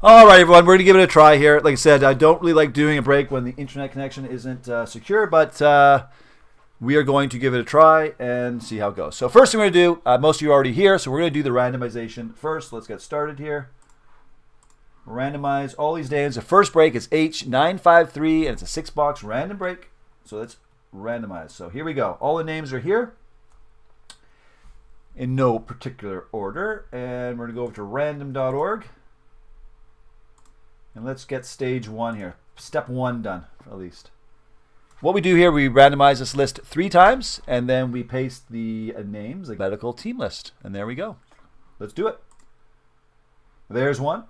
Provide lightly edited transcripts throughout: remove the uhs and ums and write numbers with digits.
All right, everyone, we're going to give it a try here. Like I said, I don't really like doing a break when the internet connection isn't secure, but we are going to give it a try and see how it goes. So first thing we're going to do, most of you are already here, so we're going to do the randomization first. Let's get started here. Randomize all these names. The first break is H953, and it's a 6-box random break. So let's randomize. So here we go. All the names are here in no particular order, and we're going to go over to random.org. And let's get stage 1 here. Step 1 done, at least. What we do here, we randomize this list 3 times, and then we paste the names, like medical team list. And there we go. Let's do it. There's 1.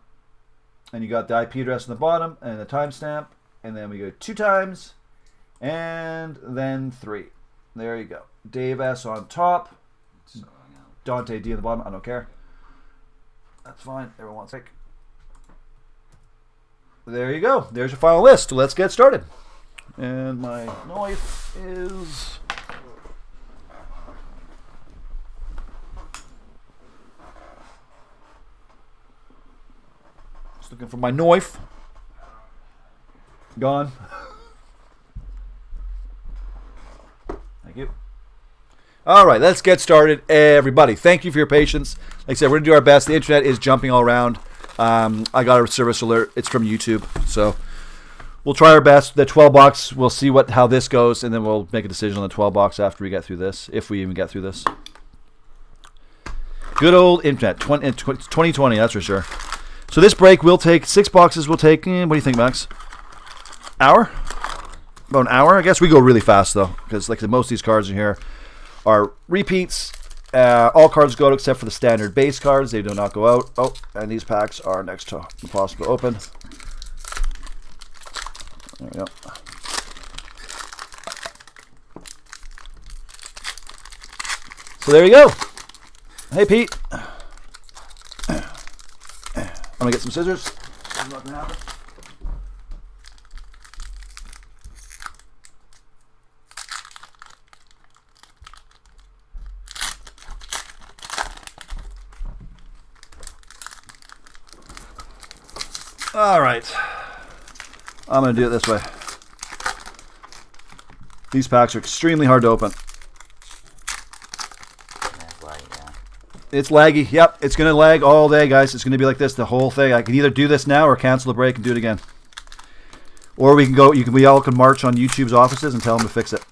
And you got the IP address on the bottom, and the timestamp. And then we go 2 times, and then 3. There you go. Dave S on top. Dante D on the bottom. I don't care. That's fine. Everyone wants to take. There you go. There's your final list. Let's get started. And my knife is... Just looking for my knife. Gone. Thank you. All right, let's get started, everybody. Thank you for your patience. Like I said, we're going to do our best. The internet is jumping all around. I got a service alert. It's from YouTube, so we'll try our best. The 12 box, we'll see how this goes, and then we'll make a decision on the 12 box after we get through this, if we even get through this. Good old internet, 2020, that's for sure. So this break will take 6 boxes. We'll take, what do you think, Max? Hour? About an hour? I guess we go really fast though, because like most of these cards in here are repeats. All cards go out except for the standard base cards. They do not go out. Oh, and these packs are next to impossible to open. There we go. So there you go. Hey, Pete. I'm going to get some scissors. I'm not going to happen. All right, I'm going to do it this way. These packs are extremely hard to open. It's laggy. Yep, it's going to lag all day, guys. It's going to be like this the whole thing. I can either do this now or cancel the break and do it again. Or we can go. We all can march on YouTube's offices and tell them to fix it.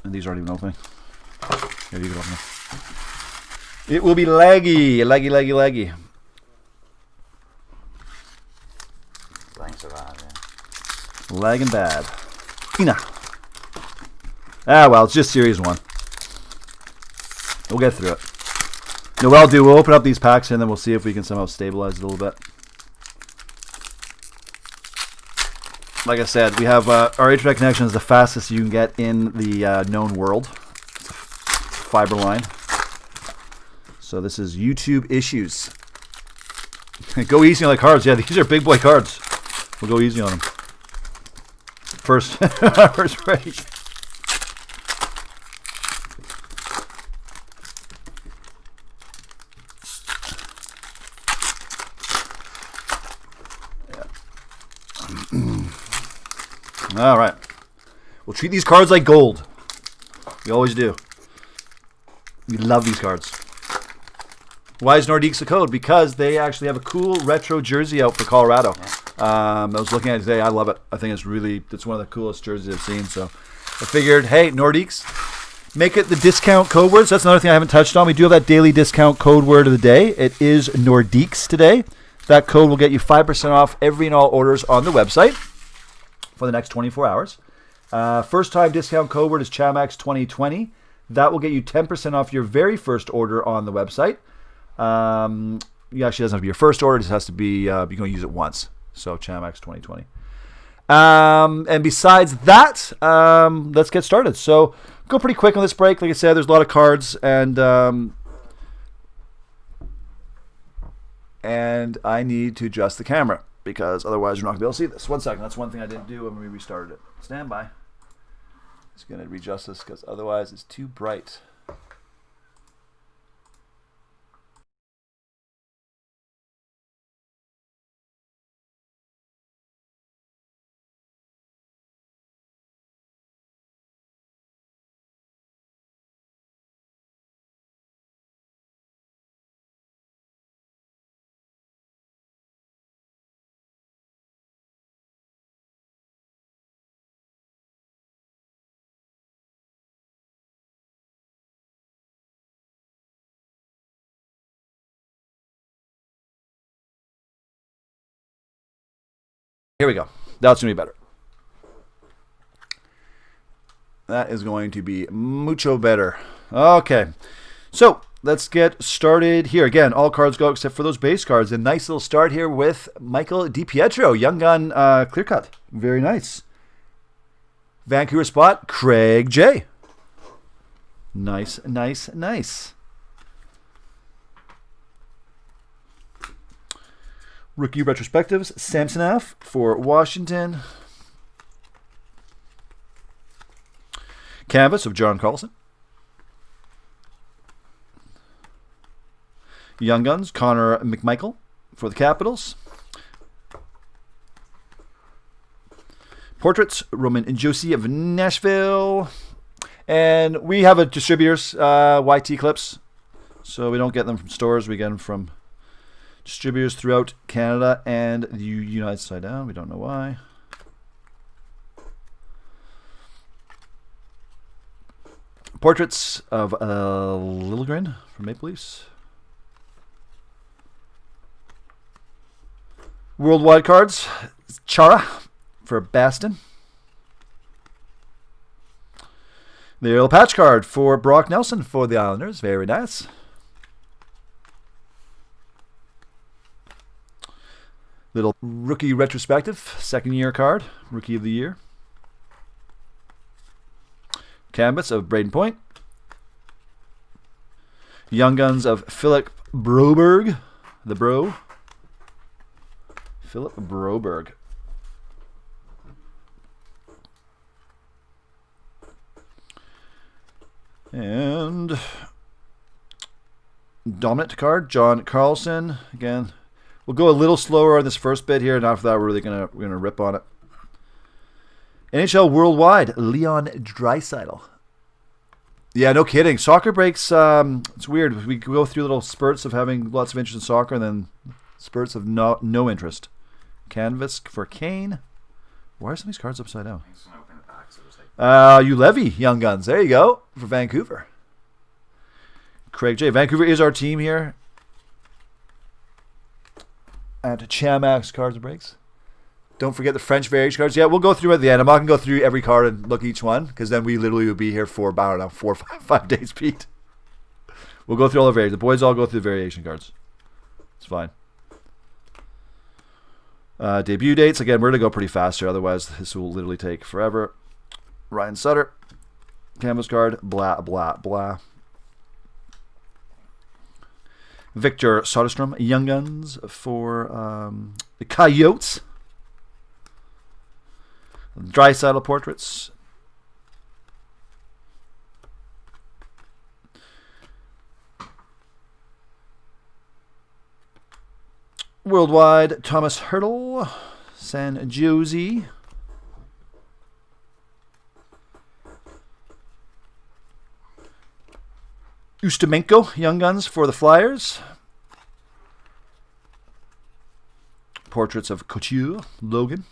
And these aren't even opening. Here, you can open them. It will be laggy, laggy. Lagging bad. Tina. Ah, well, it's just Series 1. We'll get through it. No, what I'll do, we'll open up these packs and then we'll see if we can somehow stabilize it a little bit. Like I said, we have our internet connection is the fastest you can get in the known world. It's a fiber line. So this is YouTube issues. Go easy on the cards. Yeah, these are big boy cards. We'll go easy on them. First break. All right. We'll treat these cards like gold. We always do. We love these cards. Why is Nordiques a code? Because they actually have a cool retro jersey out for Colorado. I was looking at it today. I love it. I think it's one of the coolest jerseys I've seen. So I figured, hey, Nordiques, make it the discount code words. That's another thing I haven't touched on. We do have that daily discount code word of the day. It is Nordiques today. That code will get you 5% off every and all orders on the website for the next 24 hours. First time discount code word is Chamax 2020. That will get you 10% off your very first order on the website. You actually doesn't have to be your first order. It just has to be, you're going to use it once. So Chamax 2020. And besides that, let's get started. So go pretty quick on this break. Like I said, there's a lot of cards, and I need to adjust the camera because otherwise you're not going to be able to see this. 1 second. That's one thing I didn't do when we restarted it. Stand by. Just going to readjust this because otherwise it's too bright. Here we go. That's going to be better. That is going to be mucho better. Okay. So, let's get started here. Again, all cards go except for those base cards. A nice little start here with Michael DiPietro. Young Gun clear cut. Very nice. Vancouver spot, Craig J. Nice, nice, nice. Rookie retrospectives, Samsonov for Washington. Canvas of John Carlson. Young Guns, Connor McMichael for the Capitals. Portraits, Roman Josi of Nashville. And we have a distributors, YT Clips. So we don't get them from stores. We get them from distributors throughout Canada and the United States. Down. We don't know why. Portraits of Liljegren from Maple Leafs. Worldwide cards, Chara for Baston. The little patch card for Brock Nelson for the Islanders. Very nice. Little rookie retrospective, second year card, rookie of the year. Canvas of Braden Point. Young Guns of Philip Broberg, the bro. Philip Broberg. And dominant card, John Carlson. Again, we'll go a little slower on this first bit here, and after that, we're gonna rip on it. NHL Worldwide, Leon Draisaitl. Yeah, no kidding. Soccer breaks. It's weird. We go through little spurts of having lots of interest in soccer, and then spurts of no interest. Canvas for Kane. Why are some of these cards upside down? Ulevy, Young Guns. There you go for Vancouver. Craig J. Vancouver is our team here at Chamax Cards and Breaks. Don't forget the French variation cards. Yeah, we'll go through at the end. I'm not going to go through every card and look at each one, because then we literally would be here for about, I don't know, 4 or 5 days, Pete. We'll go through all the variations. The boys all go through the variation cards. It's fine. Debut dates. Again, we're going to go pretty fast here. Otherwise, this will literally take forever. Ryan Sutter. Canvas card. Blah, blah, blah. Victor Soderstrom. Young Guns for the Coyotes. Draisaitl portraits. Worldwide, Thomas Hertl, San Jose. Ustimenko, Young Guns for the Flyers. Portraits of Couture, Logan.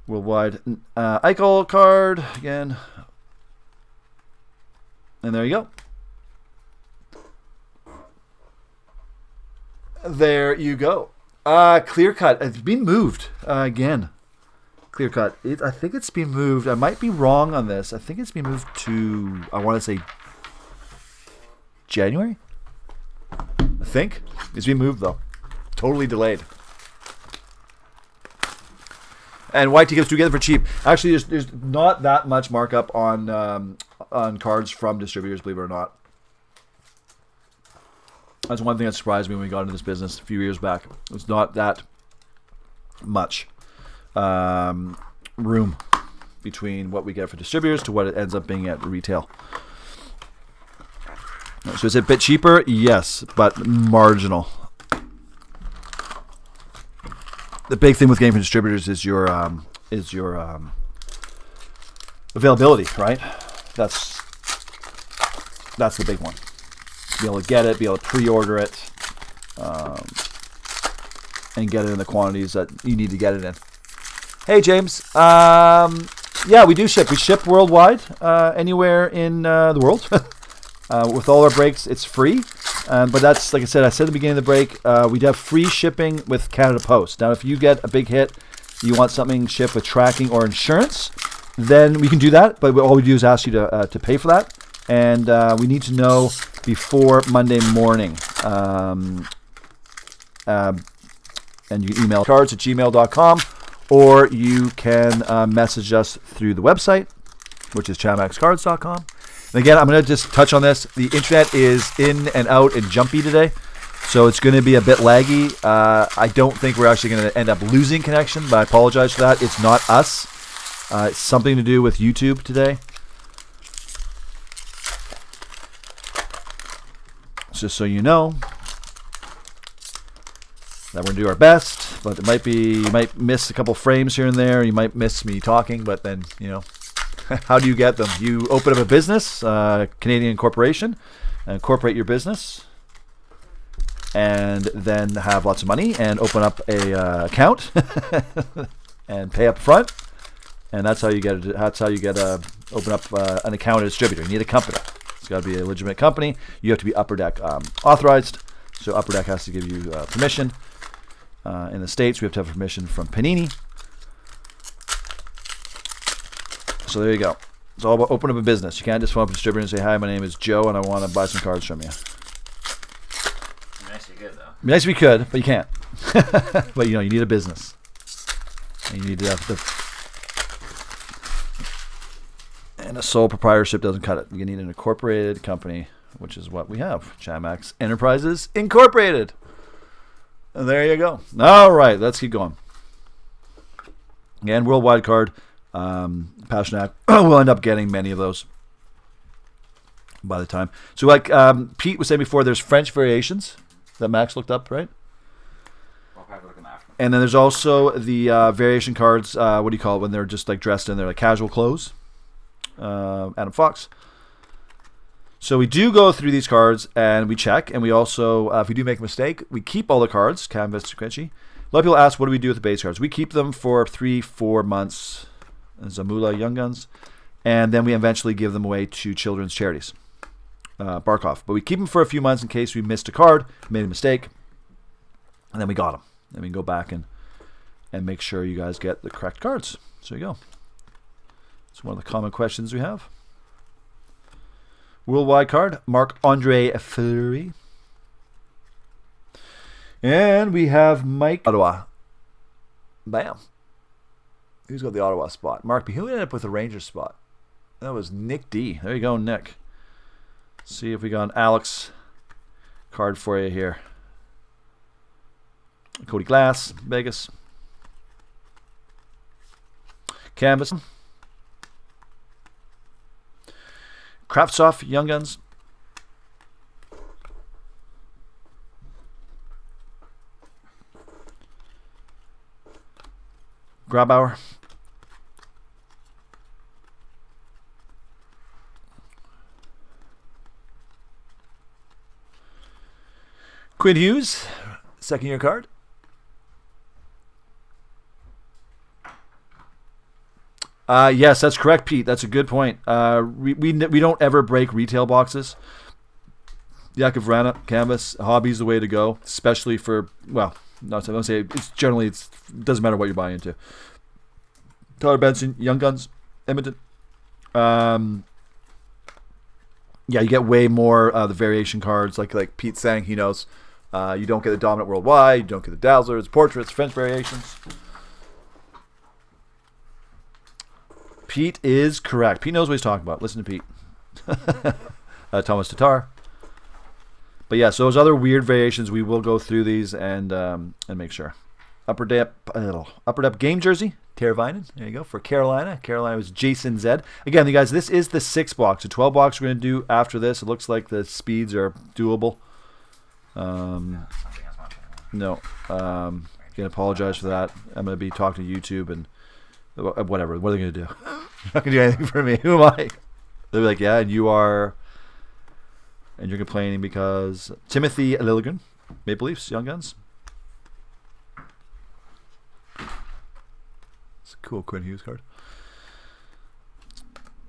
Worldwide Eichel card again. And there you go. There you go. Clear cut. It's been moved again. Clear cut. I think it's been moved. I might be wrong on this. I think it's been moved to, I want to say, January? I think. It's been moved, though. Totally delayed. And YT gets together for cheap. Actually, there's not that much markup on cards from distributors, believe it or not. That's one thing that surprised me when we got into this business a few years back. It's not that much room between what we get for distributors to what it ends up being at retail. So is it a bit cheaper? Yes, but marginal. The big thing with getting from distributors is your availability, right? That's the big one. Be able to get it, be able to pre-order it, and get it in the quantities that you need to get it in. Hey, James. Yeah, we do ship. We ship worldwide, anywhere in the world. With all our breaks, it's free. But that's, like I said at the beginning of the break, we have free shipping with Canada Post. Now, if you get a big hit, you want something shipped with tracking or insurance, then we can do that. But all we do is ask you to pay for that. And we need to know before Monday morning. And you email cards@gmail.com, or you can message us through the website, which is chamaxcards.com. And again, I'm going to just touch on this. The internet is in and out and jumpy today, so it's going to be a bit laggy. I don't think we're actually going to end up losing connection, but I apologize for that. It's not us. It's something to do with YouTube today. Just so you know that we're going to do our best, but you might miss a couple frames here and there. You might miss me talking, but then, how do you get them? You open up a business, Canadian corporation, and incorporate your business, and then have lots of money and open up a account and pay up front, and that's how you get open up an account as a distributor. You need a company. It's got to be a legitimate company. You have to be Upper Deck authorized, so Upper Deck has to give you permission. In the States, we have to have permission from Panini. So there you go. It's all about open up a business. You can't just phone up a distributor and say, "Hi, my name is Joe, and I want to buy some cards from you." Nice if you could, though. Nice if you could, but you can't. But you need a business. And you need to have and a sole proprietorship doesn't cut it. You need an incorporated company, which is what we have. Chamax Enterprises Incorporated. And there you go. All right, let's keep going. Again, worldwide card. Pasternak will end up getting many of those by the time. So like Pete was saying before, there's French variations that Max looked up, right? And then there's also the variation cards, what do you call it, when they're just like dressed in their like casual clothes. Adam Fox. So we do go through these cards and we check, and we also, if we do make a mistake, we keep all the cards, Canvas, Quincy. A lot of people ask, what do we do with the base cards? We keep them for 3-4 months, Zamula, Young Guns, and then we eventually give them away to children's charities, Barkov. But we keep them for a few months in case we missed a card, made a mistake, and then we got them. Then we can go back and make sure you guys get the correct cards. So there you go. It's one of the common questions we have. Worldwide card, Marc-Andre Fleury. And we have Mike Ottawa. Bam. Who's got the Ottawa spot? Mark B. Who ended up with the Rangers spot? That was Nick D. There you go, Nick. Let's see if we got an Alex card for you here. Cody Glass, Vegas. Canvas. Kravtsov, Young Guns. Grabauer. Quinn Hughes, second year card. Yes, that's correct, Pete. That's a good point. We don't ever break retail boxes. Yakov Vrana, Canvas, Hobby's the way to go, especially for, well, not to say it's generally it doesn't matter what you're buying into. Tyler Benson, Young Guns, Edmonton. Yeah, you get way more the variation cards, like Pete's saying he knows. You don't get the Dominant Worldwide, you don't get the Dazzlers, Portraits, French variations. Pete is correct. Pete knows what he's talking about. Listen to Pete. Thomas Tatar. But yes, those other weird variations, we will go through these and make sure. Upper Depth game jersey, Teravainen. There you go, for Carolina. Carolina was Jason Zed. Again, you guys, this is the 6 box. The 12 box we're going to do after this. It looks like the speeds are doable. No. Again, apologize for that. I'm going to be talking to YouTube and whatever. What are they going to do? They're not going to do anything for me. Who am I? They'll be like, yeah, and you are... And you're complaining because Timothy Lilligren, Maple Leafs, Young Guns. It's a cool Quinn Hughes card.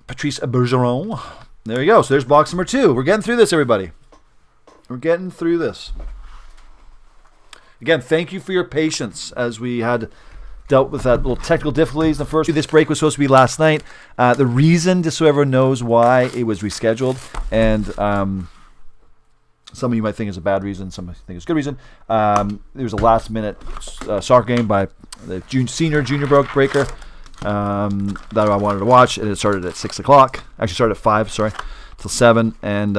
Patrice Bergeron. There you go. So there's box number 2. We're getting through this, everybody. We're getting through this. Again, thank you for your patience as we had dealt with that little technical difficulties. The first, this break was supposed to be last night. The reason, just so everyone knows why it was rescheduled, and some of you might think it's a bad reason, some think it's a good reason. There was a last-minute soccer game by the senior junior breaker that I wanted to watch, and it started at 6 o'clock. Actually, started at 5, sorry, till 7, and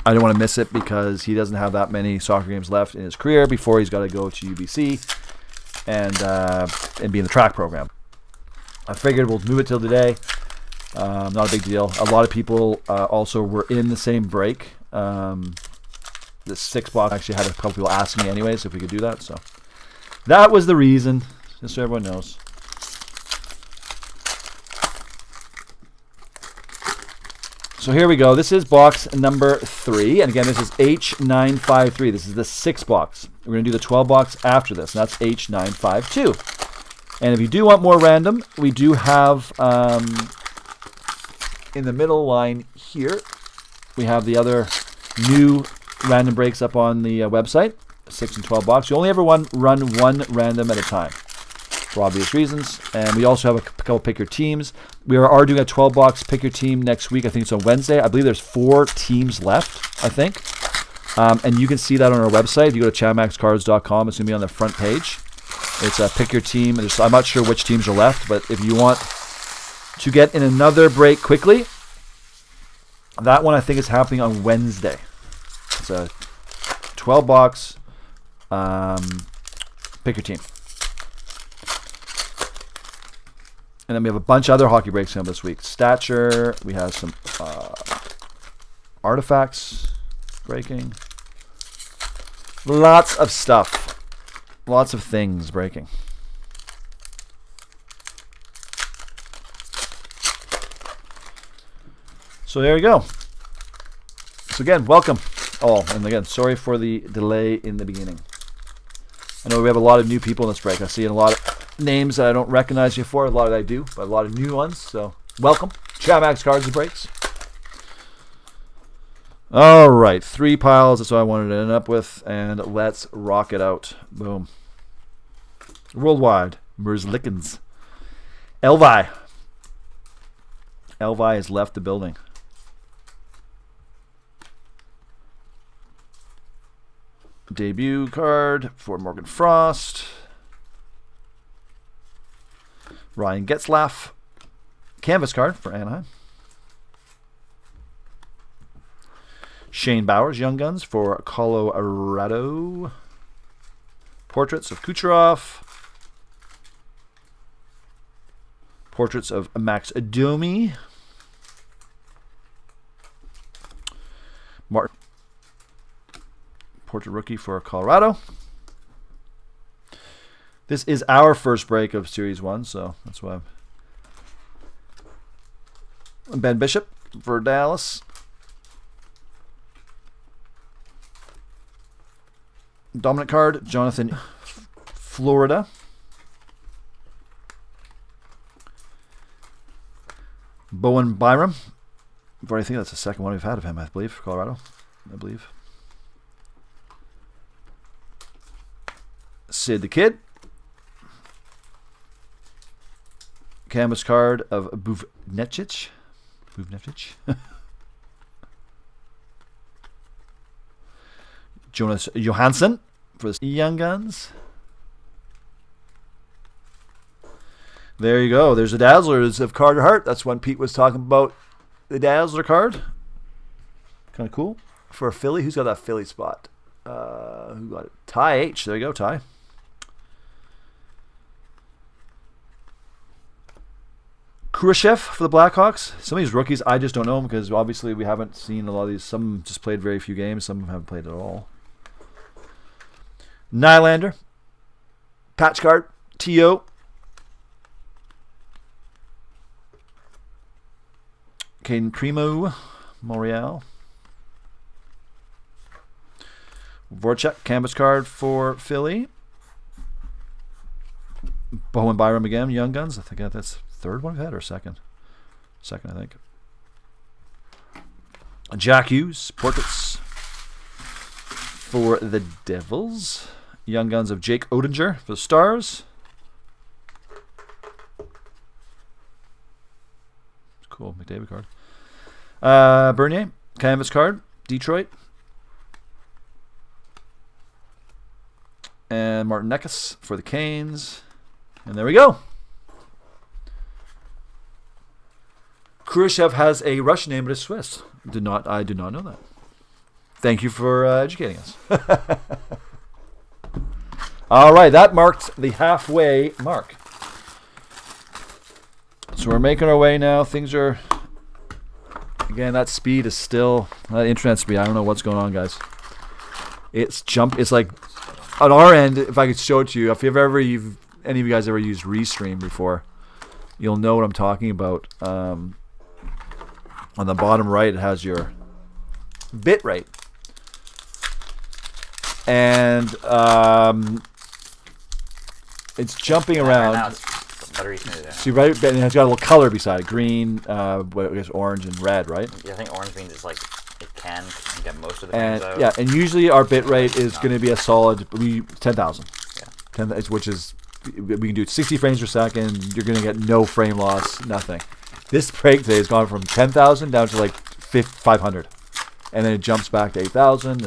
I didn't want to miss it because he doesn't have that many soccer games left in his career before he's got to go to UBC and be in the track program. I figured we'll move it till today. Not a big deal. A lot of people also were in the same break. The 6 box actually had a couple people ask me anyways if we could do that. So that was the reason, just so everyone knows. So here we go. This is box number 3. And again, this is H953. This is the 6 box. We're going to do the 12 box after this. And that's H952. And if you do want more random, we do have in the middle line here, we have the other new random breaks up on the website. 6 and 12 box. You only ever run one random at a time, for obvious reasons. And we also have a couple pick your teams. We are doing a 12 box pick your team next week. I think it's on Wednesday. I believe there's 4 teams left, I think. And you can see that on our website. If you go to ChadmaxCards.com, it's going to be on the front page. It's a pick your team. I'm not sure which teams are left, but if you want to get in another break quickly, that one I think is happening on Wednesday. It's a 12 box pick your team. And then we have a bunch of other hockey breaks coming this week. Stature. We have some artifacts breaking. Lots of stuff. Lots of things breaking. So there you go. So again, welcome all. And again, sorry for the delay in the beginning. I know we have a lot of new people in this break. I see a lot of names that I don't recognize you for. A lot that I do, but a lot of new ones. So welcome. ChadMax Cards and Breaks. All right. 3 piles. That's what I wanted to end up with. And let's rock it out. Boom. Worldwide. Merzlikens. Elvi. Elvi has left the building. Debut card for Morgan Frost. Ryan Getzlaff. Canvas card for Anaheim. Shane Bowers, Young Guns for Colorado. Portraits of Kucherov. Portraits of Max Domi. Martin. Portrait rookie for Colorado. This is our first break of Series 1, so that's why Ben Bishop for Dallas. Dominant card, Jonathan Florida. Bowen Byram. I think that's the second one we've had of him, I believe, for Colorado. I believe. Sid the Kid. Canvas card of Buvnecic. Jonas Johansson for the Young Guns. There you go. There's the Dazzlers of Carter Hart. That's when Pete was talking about the Dazzler card. Kind of cool. For Philly, who's got that Philly spot? Who got it? Ty H. There you go, Ty. Khrushchev for the Blackhawks. Some of these rookies, I just don't know them because obviously we haven't seen a lot of these. Some just played very few games. Some haven't played at all. Nylander. Patch card. T.O. Caden Primo. Montreal. Voracek. Canvas card for Philly. Bowen Byram again. Young Guns. I think that's third one we've had or second? Second, I think. Jack Hughes, portraits. for the Devils. Young Guns of Jake Odinger for the Stars. Cool, McDavid card. Bernier, canvas card, Detroit. And Martin Necas for the Canes. And there we go. Khrushchev has a Russian name, but it's Swiss. I did not know that. Thank you for educating us. All right, that marked the halfway mark. So we're making our way now. Things are, again, that speed is still, internet speed. I don't know what's going on, guys. It's like, on our end, if I could show it to you, if any of you guys ever used Restream before, you'll know what I'm talking about. On the bottom right, it has your bit rate. And it's jumping around. Right now it's buttery smooth. See, right, and it's got a little color beside it. Green, I guess orange and red, right? Yeah, I think orange means it's like it can get most of the And frames out. yeah, and usually our bit rate is going to be a solid 10,000. Yeah. Which is, we can do 60 frames per second. You're going to get no frame loss, nothing. This break today has gone from 10,000 down to like 500, and then it jumps back to 8,000.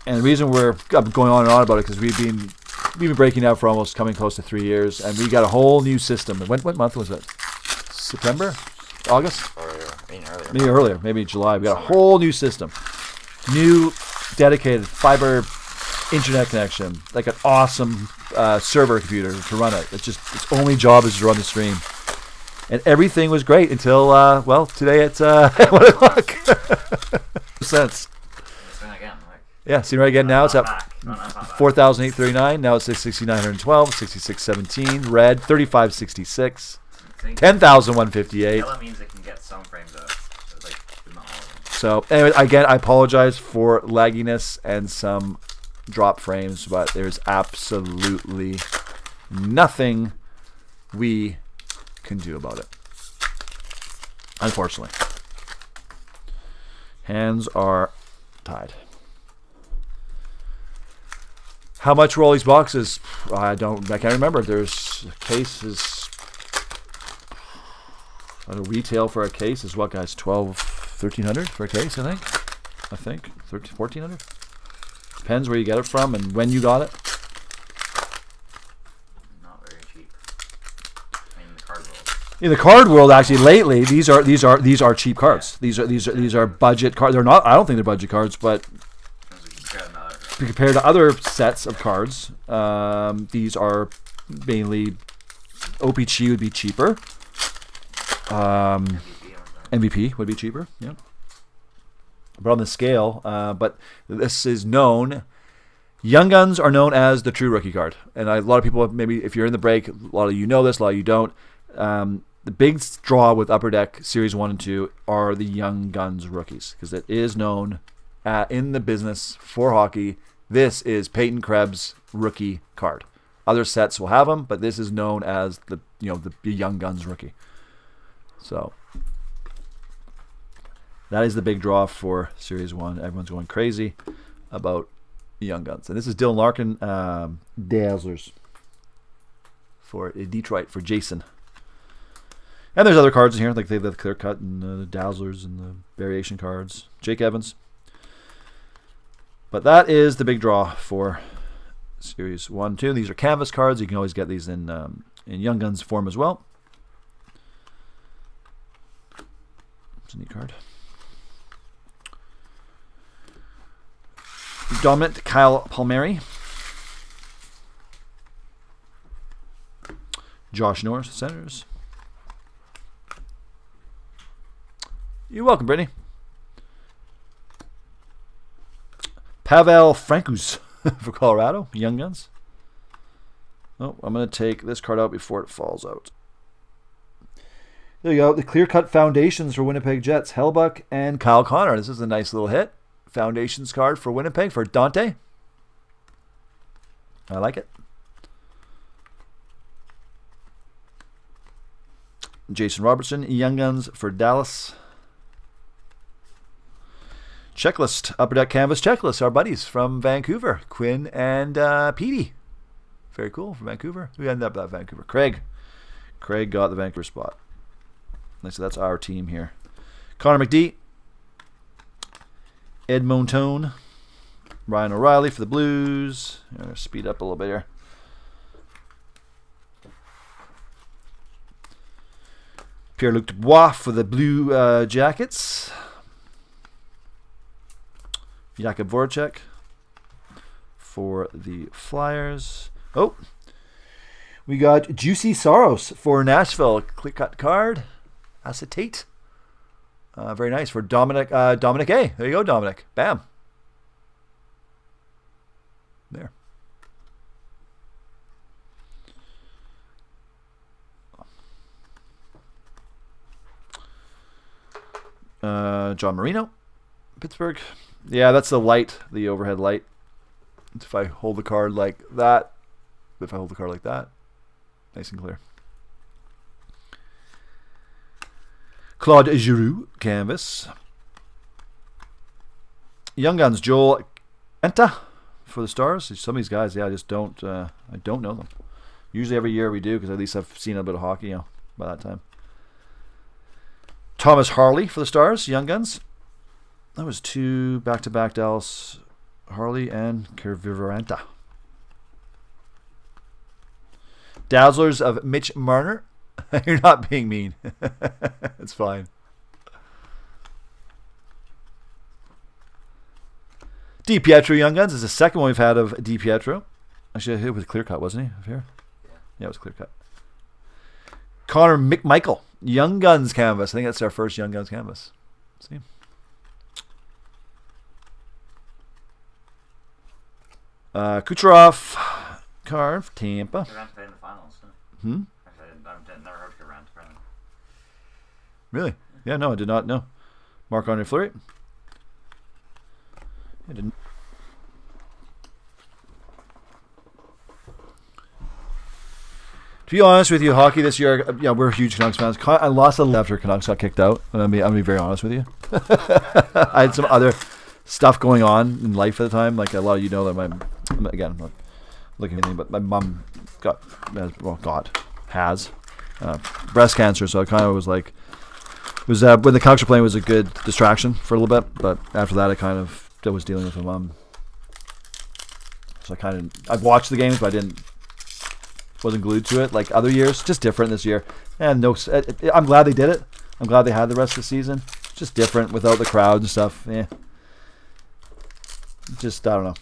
And the reason we're going on and on about it because we've been breaking out for almost coming close to 3 years, and we got a whole new system. What month was it? September, August? Maybe earlier, maybe July. We got a whole new system, new dedicated fiber internet connection, like an awesome server computer to run it. It's only job is to run the stream, and everything was great until today it's 1 o'clock. Sense. Yeah, see right again now it's at 4,839. Now it's 6,912, 6,617. Red 3,566, 10,158. Yellow means it can get some frames out. So anyway, again, I apologize for lagginess and some drop frames, but there's absolutely nothing we can do about it, unfortunately. Hands are tied. How much were all these boxes? I can't remember. There's cases. Retail for a case is what, guys? 1,300 for a case, I think 1,400. Depends where you get it from and when you got it. Not very cheap. In the card world. In the card world, actually, lately these are cheap cards. These are budget cards. They're not. I don't think they're budget cards, but compared to other sets of cards, these are mainly OPC would be cheaper. MVP would be cheaper, yeah. But on the scale, but this is known. Young Guns are known as the true rookie card, and a lot of people, maybe if you're in the break, a lot of you know this, a lot of you don't. The big draw with Upper Deck Series 1 and 2 are the Young Guns rookies, because it is known in the business for hockey. This is Peyton Krebs' rookie card. Other sets will have them, but this is known as the Young Guns rookie. So that is the big draw for Series 1. Everyone's going crazy about Young Guns. And this is Dylan Larkin, Dazzlers for Detroit for Jason. And there's other cards in here, like the clear cut and the Dazzlers and the variation cards. Jake Evans. But that is the big draw for Series 1, 2. These are canvas cards. You can always get these in Young Guns form as well. It's a neat card. Dominant Kyle Palmieri. Josh Norris, Senators. You're welcome, Brittany. Pavel Francouz for Colorado, Young Guns. Oh, I'm going to take this card out before it falls out. There you go. The clear-cut foundations for Winnipeg Jets, Hellbuck and Kyle Connor. This is a nice little hit. Foundations card for Winnipeg for Dante. I like it. Jason Robertson, Young Guns for Dallas. Checklist, Upper Deck Canvas Checklist. Our buddies from Vancouver, Quinn and Petey. Very cool from Vancouver. Who ended up at Vancouver? Craig. Craig got the Vancouver spot. So that's our team here. Connor McD. Ed Montone. Ryan O'Reilly for the Blues. I'm going to speed up a little bit here. Pierre-Luc Dubois for the Blue Jackets. Jakub Voracek for the Flyers. Oh, we got Juicy Soros for Nashville. Click cut card. Acetate. Very nice for Dominic. Dominic A. There you go, Dominic. Bam. There. John Marino, Pittsburgh. Yeah, that's the light, the overhead light. If I hold the card like that, if I hold the card like that, nice and clear. Claude Giroux, canvas. Young Guns, Joel Enta for the Stars. Some of these guys, yeah, I just don't, I don't know them. Usually every year we do, because at least I've seen a bit of hockey, you know, by that time. Thomas Harley for the Stars, Young Guns. That was 2 back-to-back Dallas, Harley and Kervivaranta. Dazzlers of Mitch Marner. You're not being mean. It's fine. DiPietro Young Guns is the second one we've had of DiPietro. Actually, it was clear cut, wasn't he? Up here? Yeah, it was clear cut. Connor McMichael, Young Guns canvas. I think that's our first Young Guns canvas. Let's see. Kucherov card for Tampa. Durant played in the finals. Hmm? I've never heard of Durant. Really? Yeah, no, I did not know. Marc-Andre Fleury. I didn't. To be honest with you, hockey this year, yeah, we're huge Canucks fans. I lost a lot after Canucks got kicked out. I'm gonna be very honest with you. I had some other stuff going on in life at the time. Like a lot of you know that I'm not looking at anything, but my mom has breast cancer, so I kind of was like, when the Canucks were playing, it was a good distraction for a little bit, but after that I was dealing with my mom. So I've watched the games, but wasn't glued to it like other years. Just different this year. And no, I'm glad they did it. I'm glad they had the rest of the season. Just different without the crowd and stuff. Yeah. Just, I don't know.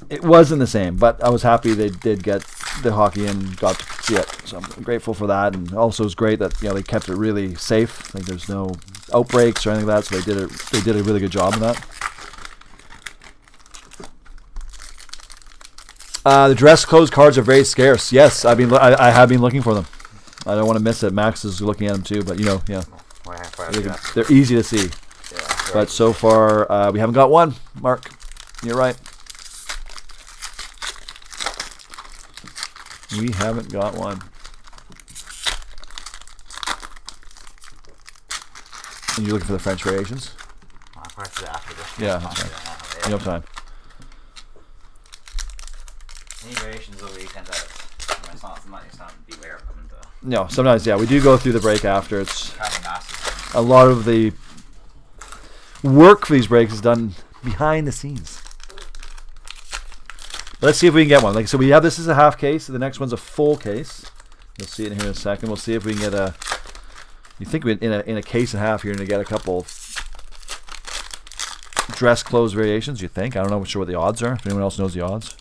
It wasn't the same, but I was happy they did get the hockey and got to see it. So I'm grateful for that. And also it's great that they kept it really safe. Like there's no outbreaks or anything like that. So they did a really good job of that. The dress clothes cards are very scarce. Yes, I have been looking for them. I don't want to miss it. Max is looking at them too, but yeah, they're easy to see. Yeah, but so far we haven't got one. Mark, you're right. We haven't got one. And you're looking for the French variations? Yeah, that's right. You have time. Any variations over weekend that it's not beware of them. No, sometimes we do go through the break after. It's kind of massive. A lot of the work for these breaks is done behind the scenes. Let's see if we can get one. Like, so we have this as a half case. The next one's a full case. You'll see it in here in a second. We'll see if we can get a. You think in a case and a half, you're going to get a couple dress clothes variations? You think? I don't know. Sure what the odds are. If anyone else knows the odds.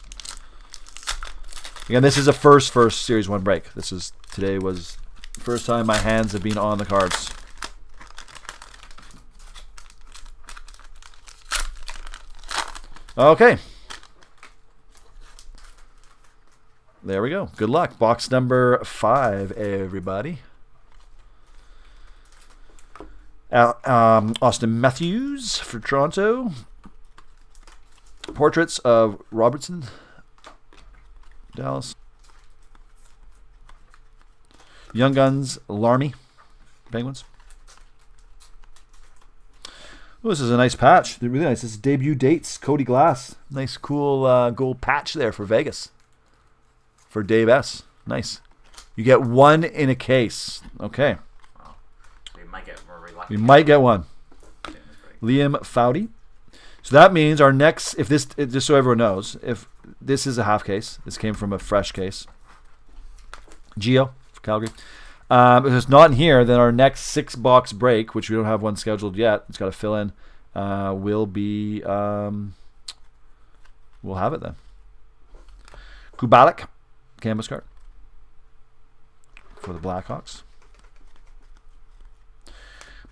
Again, this is a first Series 1 break. Today was the first time my hands have been on the cards. Okay. There we go. Good luck. Box number 5, everybody. Austin Matthews for Toronto. Portraits of Robertson. Dallas. Young Guns, Larmy, Penguins. Oh, this is a nice patch. They're really nice. This is debut dates. Cody Glass. Nice, cool gold patch there for Vegas. For Dave S. Nice. You get one in a case. Okay. Wow. We might get more reluctant. We might get one. Liam Foudy. So that means our next, if this, just so everyone knows, if this is a half case, this came from a fresh case. Gio for Calgary. If it's not in here, then our next 6-box break, which we don't have one scheduled yet, it's got to fill in, will be, we'll have it then. Kubalik, canvas card for the Blackhawks.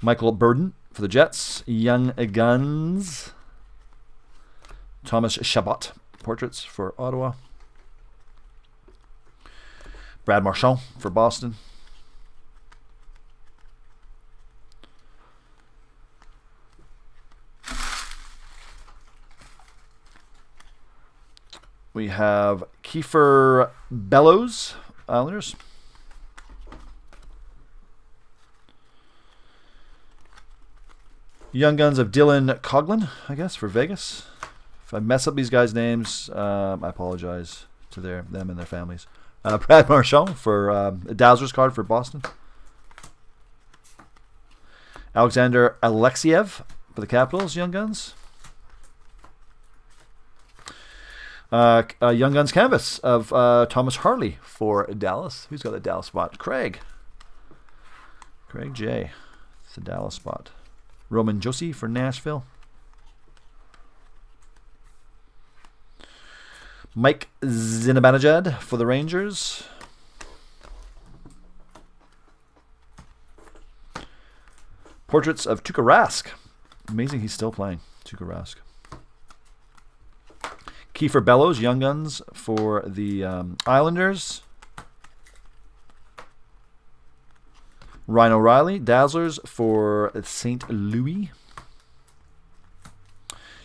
Michael Burden for the Jets. Young Guns. Thomas Chabot, portraits for Ottawa. Brad Marchand for Boston. We have Kiefer Bellows, Islanders. Young Guns of Dylan Coughlin, I guess, for Vegas. If I mess up these guys' names, I apologize to them and their families. Brad Marchand for a Dazzlers card for Boston. Alexander Alexiev for the Capitals, Young Guns. Young Guns canvas of Thomas Harley for Dallas. Who's got the Dallas spot? Craig J. It's the Dallas spot. Roman Josi for Nashville. Mike Zibanejad for the Rangers. Portraits of Tuukka Rask. Amazing he's still playing. Tuukka Rask. Kiefer Bellows, Young Guns for the Islanders. Ryan O'Reilly, Dazzlers for St. Louis.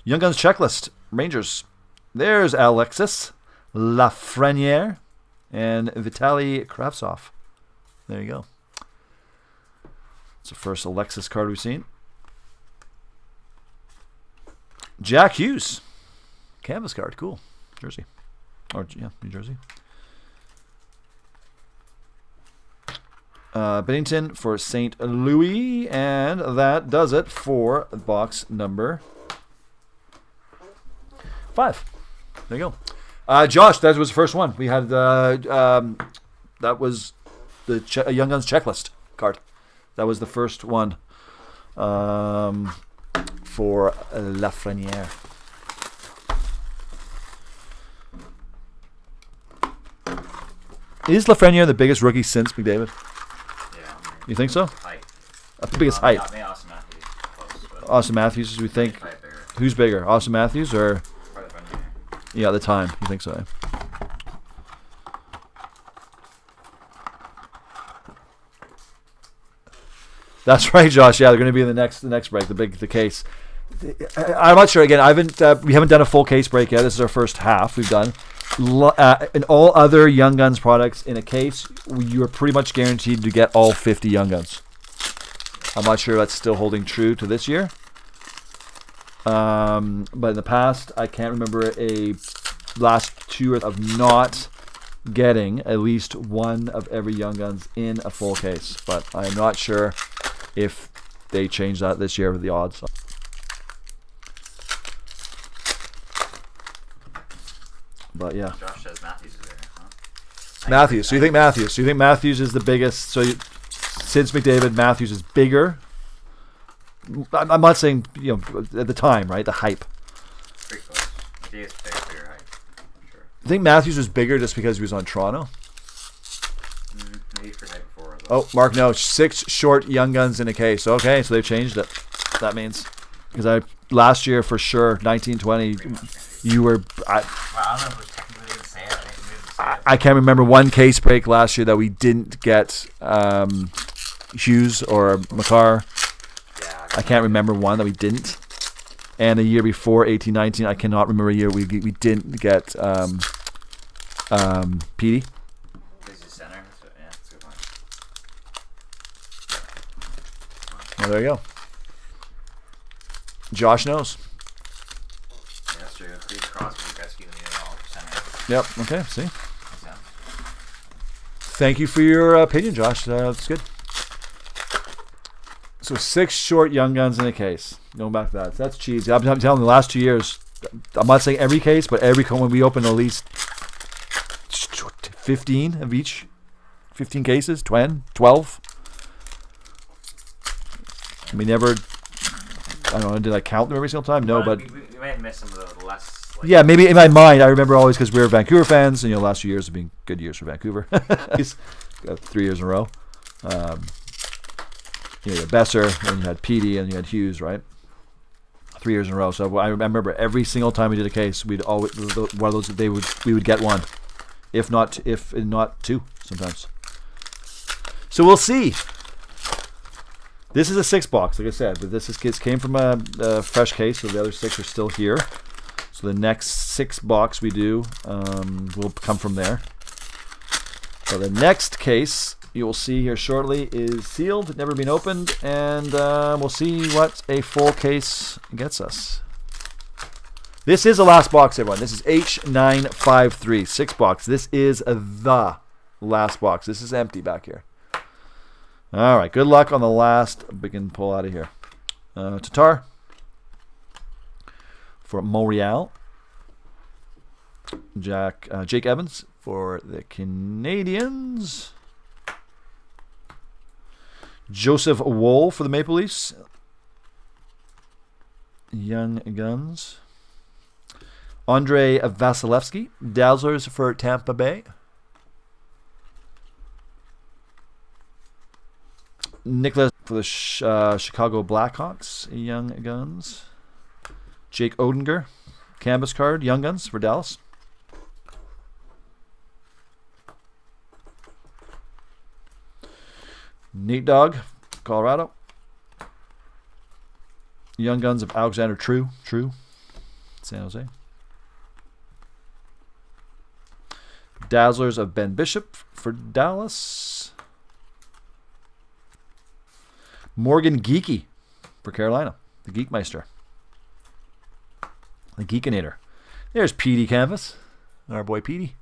Young Guns checklist, Rangers. There's Alexis Lafreniere and Vitaly Kravtsov. There you go. It's the first Alexis card we've seen. Jack Hughes. Canvas card. Cool. Jersey. Or, yeah, New Jersey. Bennington for St. Louis. And that does it for box number 5. There you go. Josh, that was the first one. We had that was the Young Guns checklist card. That was the first one for Lafreniere. Is Lafreniere the biggest rookie since McDavid? Yeah. You think so? Height. The biggest height. Maybe Austin Matthews. Close, Austin Matthews, as we think. bigger. Who's bigger, Austin Matthews or? Probably Lafreniere. Yeah, at the time. You think so? Eh? That's right, Josh. Yeah, they're going to be in the next break, the case. I'm not sure. Again, we haven't done a full case break yet. This is our first half we've done. In all other Young Guns products in a case, you are pretty much guaranteed to get all 50 Young Guns. I'm not sure that's still holding true to this year. But in the past, I can't remember a last 2 of not getting at least one of every Young Guns in a full case. But I'm not sure if they change that this year with the odds. But yeah. Josh says Matthews is there, huh? Matthews. So you think Matthews? So you think Matthews is the biggest? So since McDavid, Matthews is bigger. I'm not saying at the time, right? The hype. Pretty close. He is bigger height. I'm sure. I think Matthews was bigger just because he was on Toronto. Maybe for night before. Oh, Mark, no, 6 short Young Guns in a case. Okay, so they've changed it. That means because last year for sure, 1920, you were. I don't know if it was technically didn't say it. I think we didn't say it. I can't remember one case break last year that we didn't get Hughes or McCarr. Yeah. I can't remember one that we didn't. And the year before, 18-19, I cannot remember a year we didn't get Petey. This is center. That's a good point. Well, there you go. Josh knows. Yeah, that's true. Reese Crosby, Gretzky, we need it all center. Yep. Okay. See. So, Thank you for your opinion, Josh. That's good. So 6 short Young Guns in a case. Going back to that. That's cheesy. I'm telling you, the last 2 years, I'm not saying every case, but every when we open at least 15 of each. 15 cases, 12. We never, I don't know, did I count them every single time? No, but we may have missed some of the less. Like, yeah, maybe in my mind, I remember always because we were Vancouver fans, and the last few years have been good years for Vancouver. He's got 3 years in a row. You had Besser, and you had Petey, and you had Hughes, right? 3 years in a row. So I remember every single time we did a case, we'd always one of those we would get one, if not 2 sometimes. So we'll see. This is a 6 box, like I said, but this came from a fresh case, so the other 6 are still here. So the next 6 box we do will come from there. So the next case you will see here shortly is sealed, never been opened, and we'll see what a full case gets us. This is the last box, everyone. This is H953, 6 box. This is the last box. This is empty back here. All right, good luck on the last we can pull out of here. Tatar for Montreal. Jake Evans for the Canadiens. Joseph Woll for the Maple Leafs. Young Guns. Andrei Vasilevsky, Dazzlers for Tampa Bay. Nicholas for the Chicago Blackhawks, Young Guns. Jake Odinger, canvas card, Young Guns for Dallas. Nate Dogg, Colorado. Young Guns of Alexander True, San Jose. Dazzlers of Ben Bishop for Dallas. Morgan Geeky for Carolina, the Geekmeister. The Geekinator. There's Petey canvas, our boy Petey.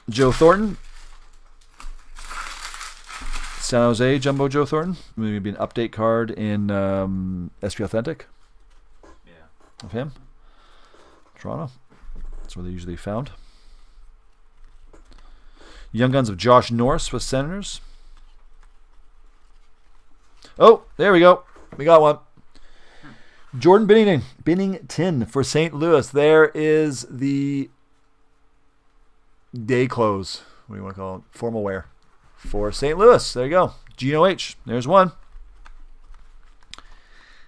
Joe Thornton. San Jose Jumbo Joe Thornton. Maybe an update card in SP Authentic. Yeah. Of him. Toronto. That's where they're usually found. Young Guns of Josh Norris with Senators. Oh, there we go. We got one. Jordan Binnington for St. Louis. There is the day clothes. What do you want to call it? Formal wear for St. Louis. There you go. Gino H. There's one.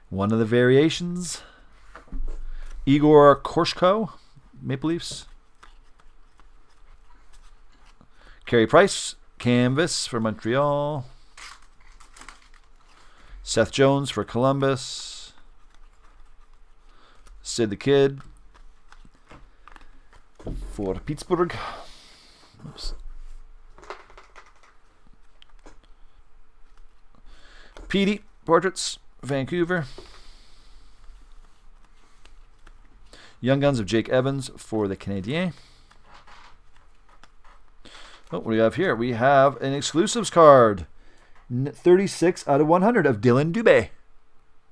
One of the variations. Igor Korshko, Maple Leafs. Carey Price, canvas for Montreal. Seth Jones for Columbus. Sid the Kid for Pittsburgh. Oops. Petey Portraits, Vancouver. Young Guns of Jake Evans for the Canadiens. Oh, what do we have here? We have an exclusives card. 36 out of 100 of Dylan Dubé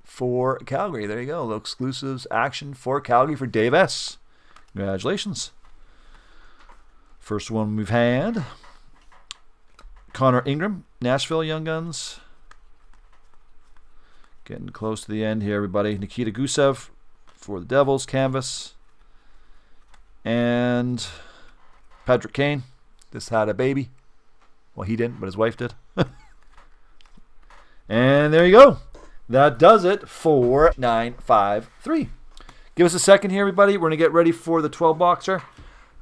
for Calgary. There you go. The exclusives action for Calgary for Dave S. Congratulations. First one we've had. Connor Ingram, Nashville Young Guns. Getting close to the end here, everybody. Nikita Gusev for the Devils, canvas. And Patrick Kane. This had a baby. Well, he didn't, but his wife did. And there you go. That does it for 953. Give us a second here, everybody. We're going to get ready for the 12-boxer.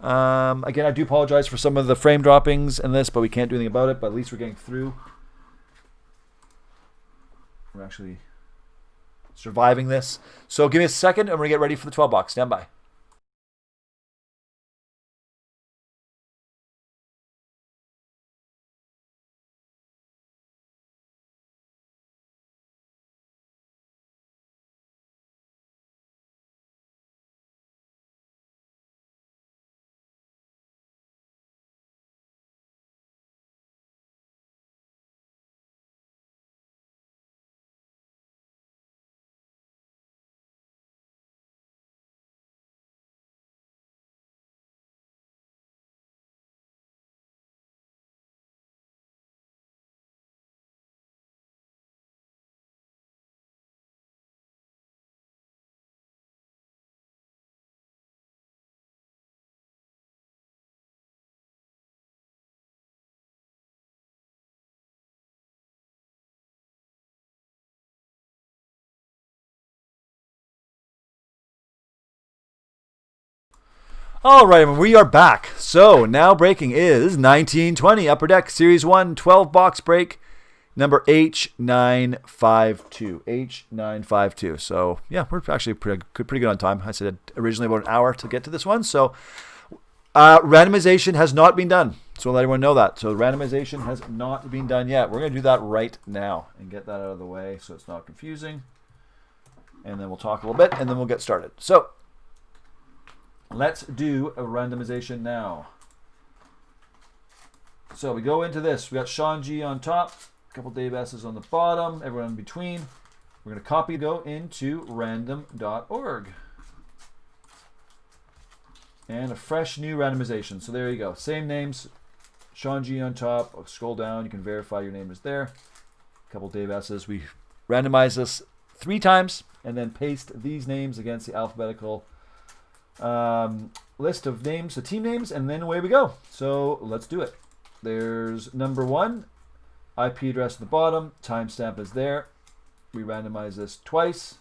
Again, I do apologize for some of the frame droppings and this, but we can't do anything about it. But at least we're getting through. We're actually surviving this. So give me a second, and we're going to get ready for the 12-box. Stand by. All right, and we are back. So now breaking is 1920 Upper Deck Series 1 12-box break, number H952. H952. So yeah, we're actually pretty good on time. I said originally about an hour to get to this one. So randomization has not been done. So I'll let everyone know that. So randomization has not been done yet. We're going to do that right now and get that out of the way so it's not confusing. And then we'll talk a little bit, and then we'll get started. So let's do a randomization now. So we go into this. We got Sean G on top, a couple Dave S's on the bottom, everyone in between. We're going to copy and go into random.org. And a fresh new randomization. So there you go. Same names. Sean G on top. I'll scroll down. You can verify your name is there. A couple Dave S's. We randomize this 3 times and then paste these names against the alphabetical list of names, the team names, and then away we go. So let's do it. There's number 1, IP address at the bottom, timestamp is there. We randomize this twice.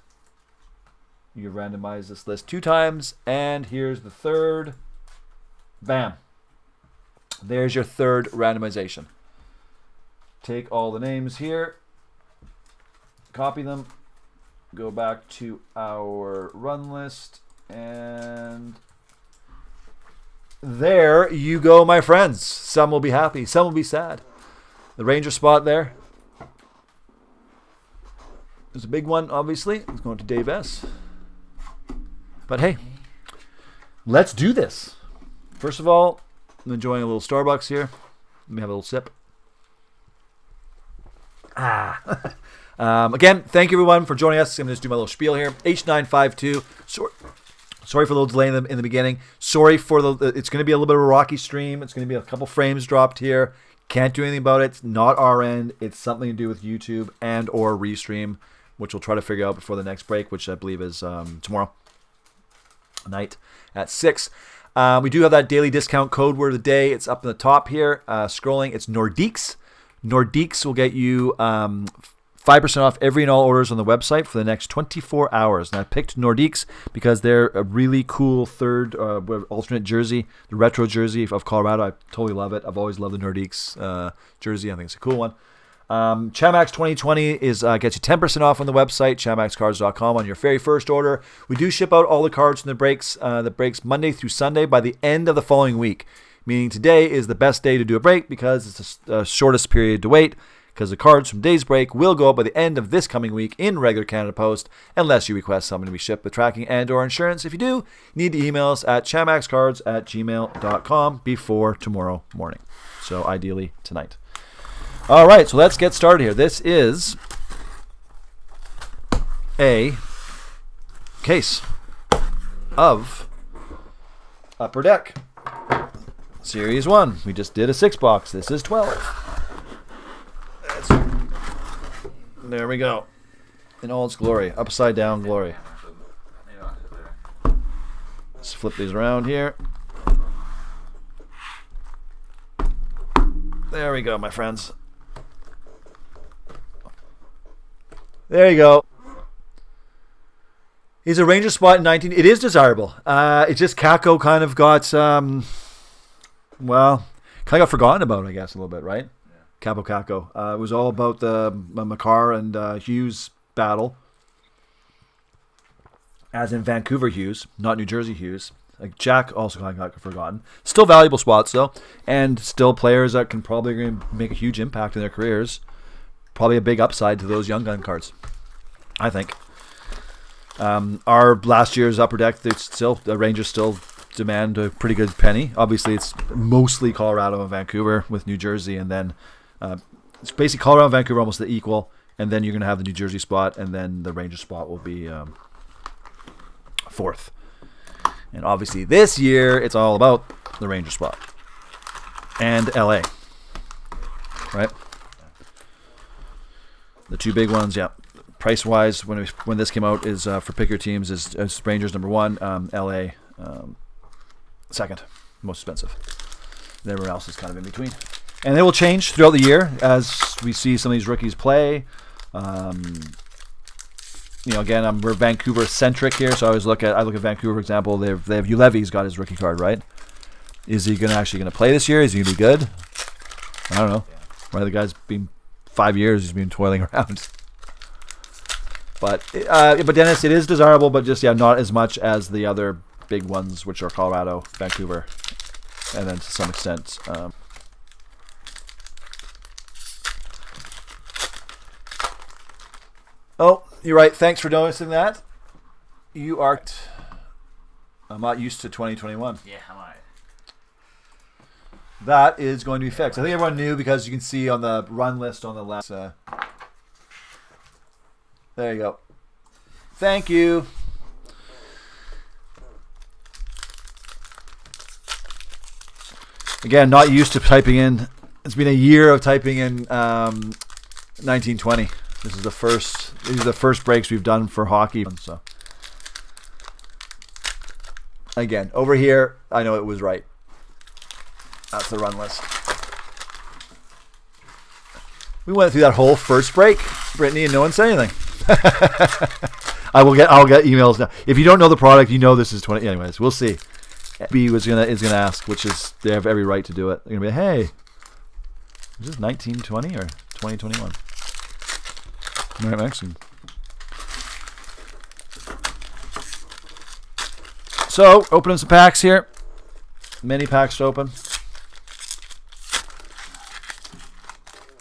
You randomize this list 2 times, and here's the third. Bam. There's your third randomization. Take all the names here, copy them, go back to our run list, and there you go, my friends. Some will be happy, some will be sad. The Ranger spot there. There's a big one, obviously. It's going to Dave S. But hey, let's do this. First of all, I'm enjoying a little Starbucks here. Let me have a little sip. Again, thank you everyone for joining us. I'm going to just do my little spiel here. H952. Sorry for the little delay in the beginning. Sorry for it's going to be a little bit of a rocky stream. It's going to be a couple frames dropped here. Can't do anything about it. It's not our end. It's something to do with YouTube and or Restream, which we'll try to figure out before the next break, which I believe is tomorrow night at 6. We do have that daily discount code word of the day. It's up in the top here. Scrolling, it's Nordiques. Nordiques will get you 5% off every and all orders on the website for the next 24 hours. And I picked Nordiques because they're a really cool third alternate jersey, the retro jersey of Colorado. I totally love it. I've always loved the Nordiques jersey. I think it's a cool one. Chamax 2020 is gets you 10% off on the website, chamaxcards.com, on your very first order. We do ship out all the cards from the breaks Monday through Sunday by the end of the following week, meaning today is the best day to do a break because it's the shortest period to wait, because the cards from today's break will go out by the end of this coming week in regular Canada Post, unless you request something to be shipped with tracking and or insurance. If you do, you need to email us at chamaxcards@gmail.com before tomorrow morning. So ideally tonight. All right, so let's get started here. This is a case of Upper Deck Series 1. We just did a 6-box. This is 12. There we go. In all its glory. Upside down glory. Let's flip these around here. There we go, my friends. There you go. He's a Ranger spot in 19. It is desirable. It's just Kako kind of got, kind of got forgotten about, I guess, a little bit, right? Yeah. Capo Kako. It was all about the Makar and Hughes battle. As in Vancouver Hughes, not New Jersey Hughes. Like Jack also kind of got forgotten. Still valuable spots, though. And still players that can probably make a huge impact in their careers. Probably a big upside to those young gun cards, I think. Our last year's Upper Deck, the Rangers still demand a pretty good penny. Obviously, it's mostly Colorado and Vancouver with New Jersey, and then it's basically Colorado and Vancouver almost the equal, and then you're going to have the New Jersey spot, and then the Ranger spot will be fourth. And obviously, this year it's all about the Ranger spot and LA, right? The two big ones, yeah. Price-wise, when this came out, is for pick your teams is Rangers number 1, LA second, most expensive. And everyone else is kind of in between. And they will change throughout the year as we see some of these rookies play. again, we're Vancouver centric here, so I look at Vancouver, for example. They have Ulevi's got his rookie card, right? Is he actually gonna play this year? Is he gonna be good? I don't know. Right, the guy's been 5 years. He's been toiling around. But Dennis, it is desirable, but just not as much as the other big ones, which are Colorado, Vancouver, and then to some extent. Oh, you're right. Thanks for noticing that. You are. I'm not used to 2021. Yeah, am I? That is going to be fixed. I think everyone knew because you can see on the run list on the left. There you go. Thank you. Again, not used to typing in. It's been a year of typing in 1920. These are the first breaks we've done for hockey. So again, over here, I know it was right. That's the run list. We went through that whole first break, Brittany, and no one said anything. I'll get emails now. If you don't know the product, this is 20. Anyways, we'll see. B is gonna ask, which is they have every right to do it. They're gonna be, hey, is this 1920 or 2021? Right, excellent. So, opening some packs here. Many packs to open.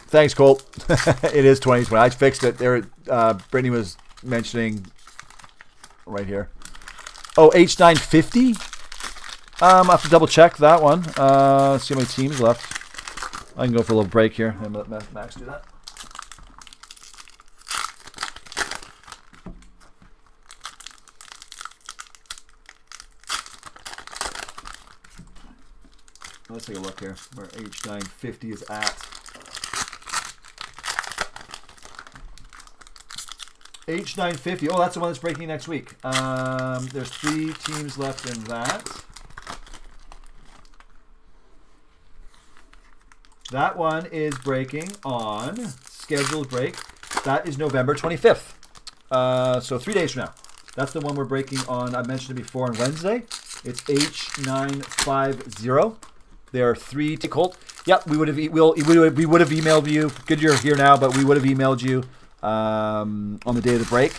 Thanks, Colt. It is 2020. I fixed it. There, Brittany was mentioning right here. Oh, H950. I have to double check that one. Let's see how many teams left. I can go for a little break here and let Max do that. Let's take a look here where H950 is at. H950. Oh, that's the one that's breaking next week. There's 3 teams left in that. That one is breaking on scheduled break. That is November 25th. So 3 days from now. That's the one we're breaking on. I mentioned it before on Wednesday. It's H950. There are 3 to Colt. Yep, we would have emailed you. Good, you're here now, but we would have emailed you on the day of the break.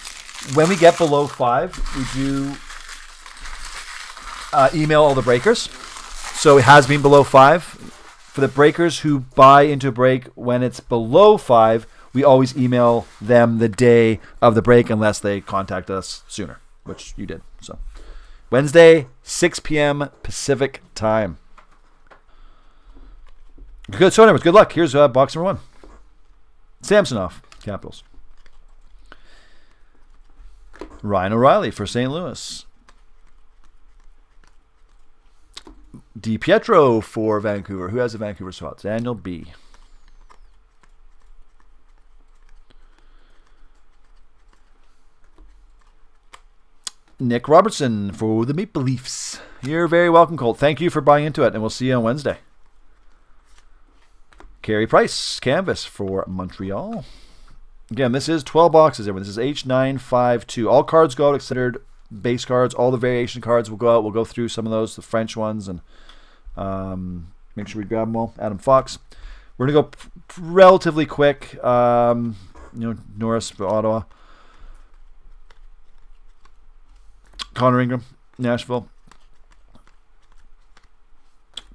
When we get below 5, we do email all the breakers. So it has been below 5. For the breakers who buy into a break when it's below 5, we always email them the day of the break unless they contact us sooner, which you did. So Wednesday, 6 p.m. Pacific time. Good. So anyways, good luck. Here's box number 1. Samsonov, Capitals. Ryan O'Reilly for St. Louis. DiPietro for Vancouver. Who has the Vancouver spot? Daniel B. Nick Robertson for the Maple Leafs. You're very welcome, Colt. Thank you for buying into it, and we'll see you on Wednesday. Carey Price, canvas for Montreal. Again, this is 12 boxes. Everyone, this is H952. All cards go out, considered base cards. All the variation cards will go out. We'll go through some of those, the French ones, and make sure we grab them all. Adam Fox. We're gonna go relatively quick. Norris for Ottawa. Connor Ingram, Nashville.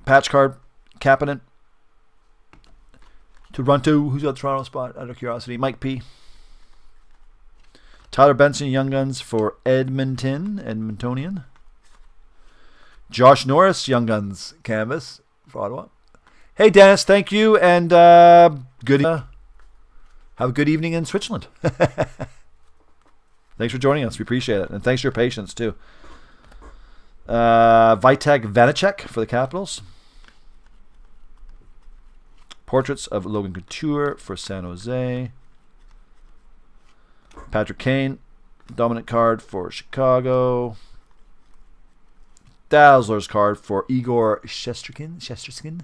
Patch card, Kapanen. Toronto, who's got the Toronto spot? Out of curiosity, Mike P. Tyler Benson, Young Guns for Edmontonian. Josh Norris, Young Guns canvas for Ottawa. Hey Dennis, thank you, and good. Have a good evening in Switzerland. Thanks for joining us. We appreciate it, and thanks for your patience too. Vitek Vanacek for the Capitals. Portraits of Logan Couture for San Jose. Patrick Kane, dominant card for Chicago. Dazzler's card for Igor Shesterkin.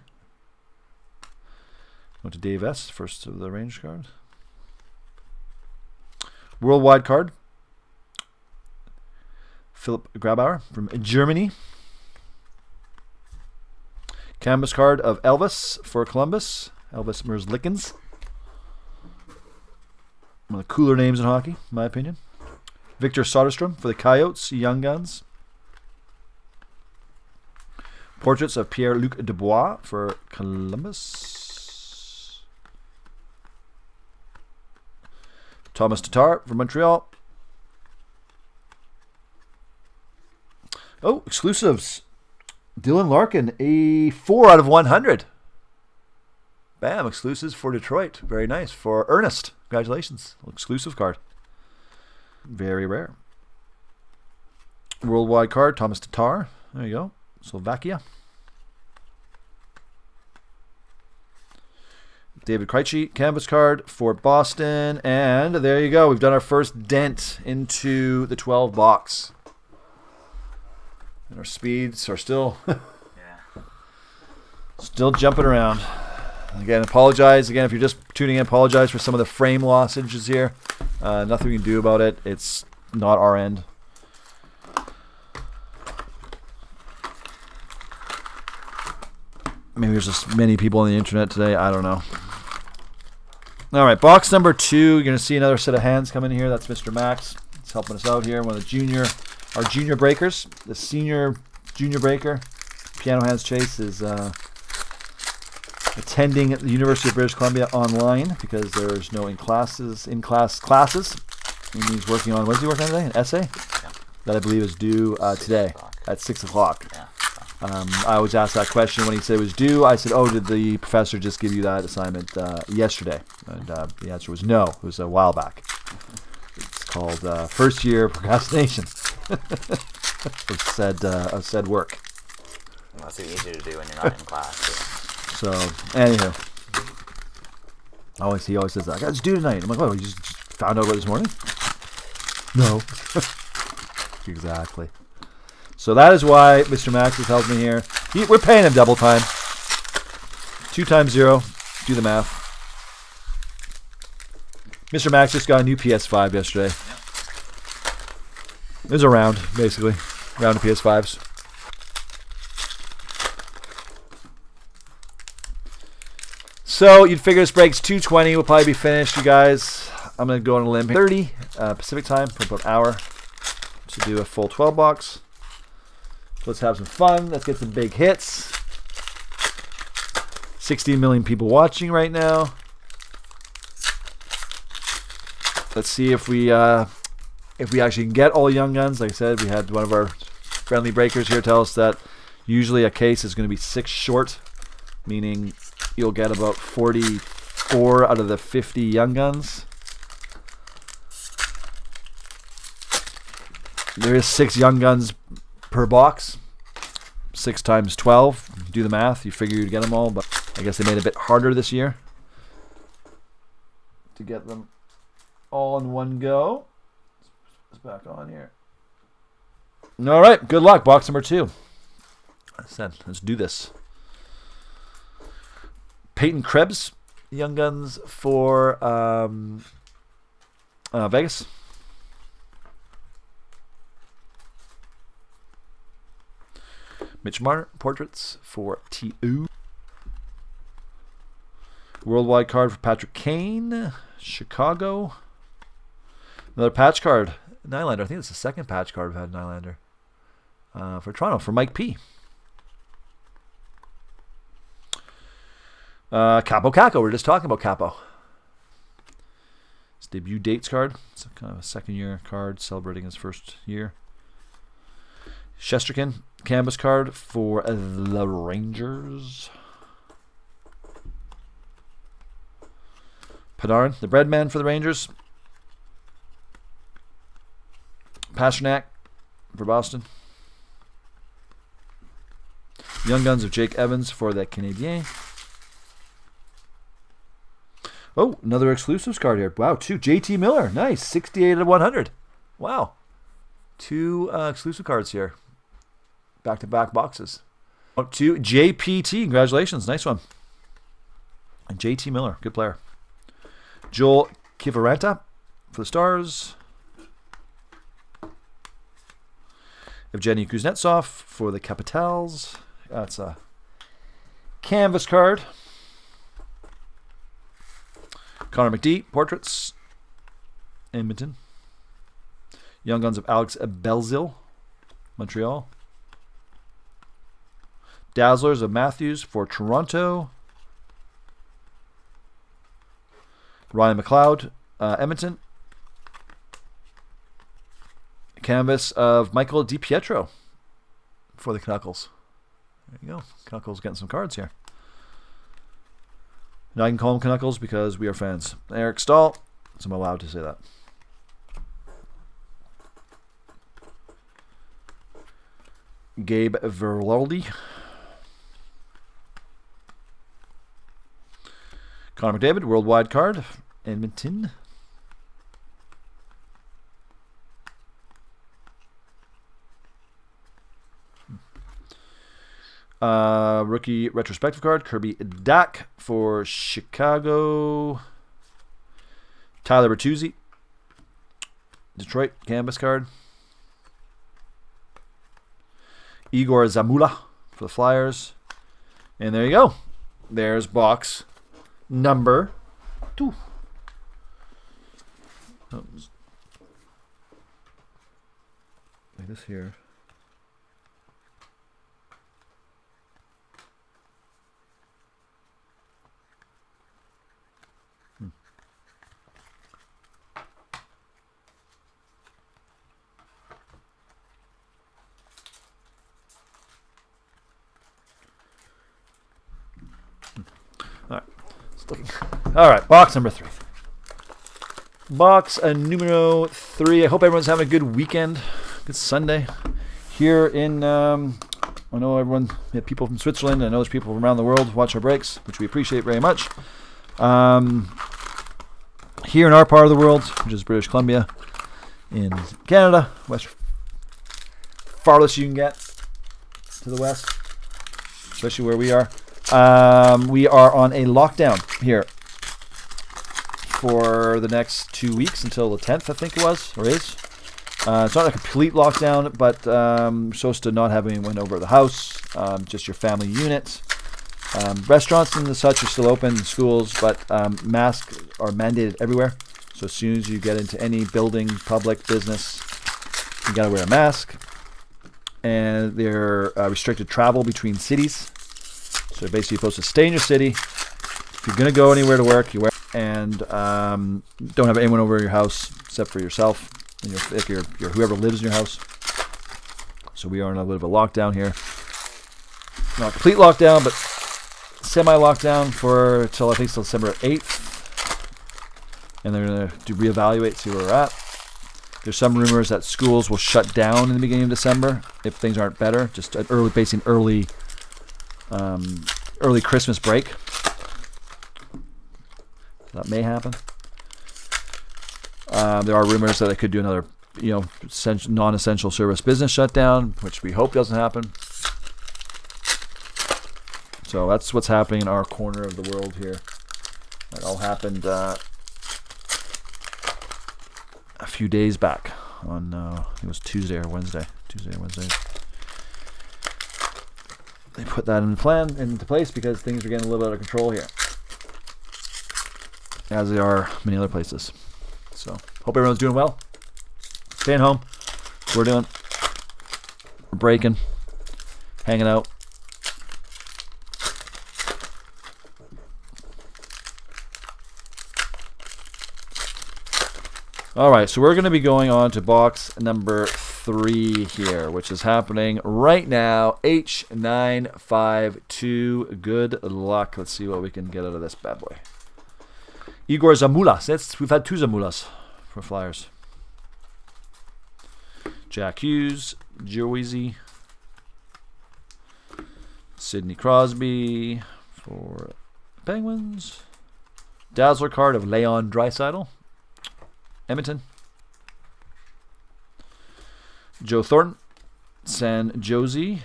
Go to Dave S. First of the range card. Worldwide card Philip Grabauer from Germany. Canvas card of Elvis for Columbus. Elvis Merzlikins. One of the cooler names in hockey, in my opinion. Victor Soderstrom for the Coyotes, Young Guns. Portraits of Pierre-Luc Dubois for Columbus. Thomas Tatar for Montreal. Oh, exclusives. Dylan Larkin, a 4 out of 100. Bam, exclusives for Detroit. Very nice. For Ernest. Congratulations. Exclusive card. Very rare. Worldwide card, Thomas Tatar. There you go. Slovakia. David Krejci, canvas card for Boston. And there you go. We've done our first dent into the 12 box. And our speeds are still still jumping around. Again, apologize. Again, if you're just tuning in, apologize for some of the frame lossages here. Nothing we can do about it. It's not our end. Maybe there's just many people on the internet today. I don't know. All right, box number 2. You're going to see another set of hands come in here. That's Mr. Max. He's helping us out here. One of the our junior breakers. The senior junior breaker, Piano Hands Chase, is attending the University of British Columbia online because there's no in-class classes. And he's working on, what is he working on today? An essay? Yeah. That I believe is due today at 6 o'clock. Yeah. I always ask that question when he said it was due. I said, oh, did the professor just give you that assignment yesterday? And the answer was no. It was a while back. It's called first year procrastination of said work. Must be easier to do when you're not in class. Too. So, anywho. He always says that. I got it's due tonight. I'm like, oh, you just found out about it this morning? No. Exactly. So that is why Mr. Max has helped me here. We're paying him double time. 2 times 0. Do the math. Mr. Max just got a new PS5 yesterday. It was a round, basically. Round of PS5s. So you'd figure this break's 2:20. We'll probably be finished, you guys. I'm going to go on a limb. 30 Pacific time for about an hour to do a full 12 box. Let's have some fun. Let's get some big hits. 16 million people watching right now. Let's see if we actually can get all Young Guns. Like I said, we had one of our friendly breakers here tell us that usually a case is going to be 6 short, meaning you'll get about 44 out of the 50 Young Guns. There is 6 Young Guns per box. 6 times 12. Do the math. You figure you'd get them all, but I guess they made it a bit harder this year to get them all in one go. It's back on here. All right. Good luck. Box number 2. Let's do this. Peyton Krebs, Young Guns for Vegas. Mitch Marner, portraits for TU. Worldwide card for Patrick Kane, Chicago. Another patch card, Nylander. I think it's the second patch card we've had Nylander. For Toronto, for Mike P. Capo Caco. We are just talking about Capo. His debut dates card. It's kind of a second-year card celebrating his first year. Shesterkin, canvas card for the Rangers. Panarin, the bread man for the Rangers. Pasternak for Boston. Young Guns of Jake Evans for the Canadiens. Oh, another exclusives card here. Wow, 2. JT Miller. Nice. 68 out of 100. Wow. 2 exclusive cards here. Back-to-back boxes. 2. JPT. Congratulations. Nice one. And JT Miller. Good player. Joel Kiviranta for the Stars. Evgeny Kuznetsov for the Capitals. That's a canvas card. Connor McDee, portraits. Edmonton. Young Guns of Alex Belzil, Montreal. Dazzlers of Matthews for Toronto. Ryan McLeod, Edmonton. Canvas of Michael DiPietro for the Knuckles. There you go. Knuckles getting some cards here. Now I can call him Knuckles because we are fans. Eric Stahl, so I'm allowed to say that. Gabe Verlaldi. Connor McDavid, worldwide card, Edmonton. Rookie retrospective card, Kirby Dach for Chicago. Tyler Bertuzzi, Detroit, canvas card. Igor Zamula for the Flyers. And there you go. There's box number 2. Oh, like this here. All right, box number 3. Box numero 3. I hope everyone's having a good weekend, good Sunday. Here in, I know everyone, we have people from Switzerland. I know there's people from around the world watch our breaks, which we appreciate very much. Here in our part of the world, which is British Columbia, in Canada, farthest you can get to the west, especially where we are. We are on a lockdown here for the next 2 weeks until the 10th, I think it was, or is. It's not a complete lockdown, but supposed to not have anyone over at the house, just your family unit. Restaurants and such are still open, schools, but masks are mandated everywhere. So as soon as you get into any building, public, business, you got to wear a mask. And they're restricted travel between cities. So basically you're supposed to stay in your city. If you're going to go anywhere to work, you wear. And don't have anyone over at your house except for yourself and if you're whoever lives in your house. So we are in a little bit of a lockdown here. Not complete lockdown, but semi-lockdown for till I think till December 8th. And they're going to reevaluate, see where we're at. There's some rumors that schools will shut down in the beginning of December if things aren't better. Just an early Christmas break. That may happen. There are rumors that they could do another, non-essential service business shutdown, which we hope doesn't happen. So that's what's happening in our corner of the world here. That all happened a few days back on, I think it was Tuesday or Wednesday. They put that into place because things are getting a little bit out of control here, as they are many other places. So hope everyone's doing well. Staying home. That's what we're doing. We're breaking, hanging out. All right, so we're going to be going on to box number 3 here, which is happening right now. H952. Good luck. Let's see what we can get out of this bad boy. Igor Zamulas. We've had 2 Zamulas for Flyers. Jack Hughes, Joezy, Sidney Crosby for Penguins. Dazzler card of Leon Draisaitl, Edmonton. Joe Thornton, San Jose,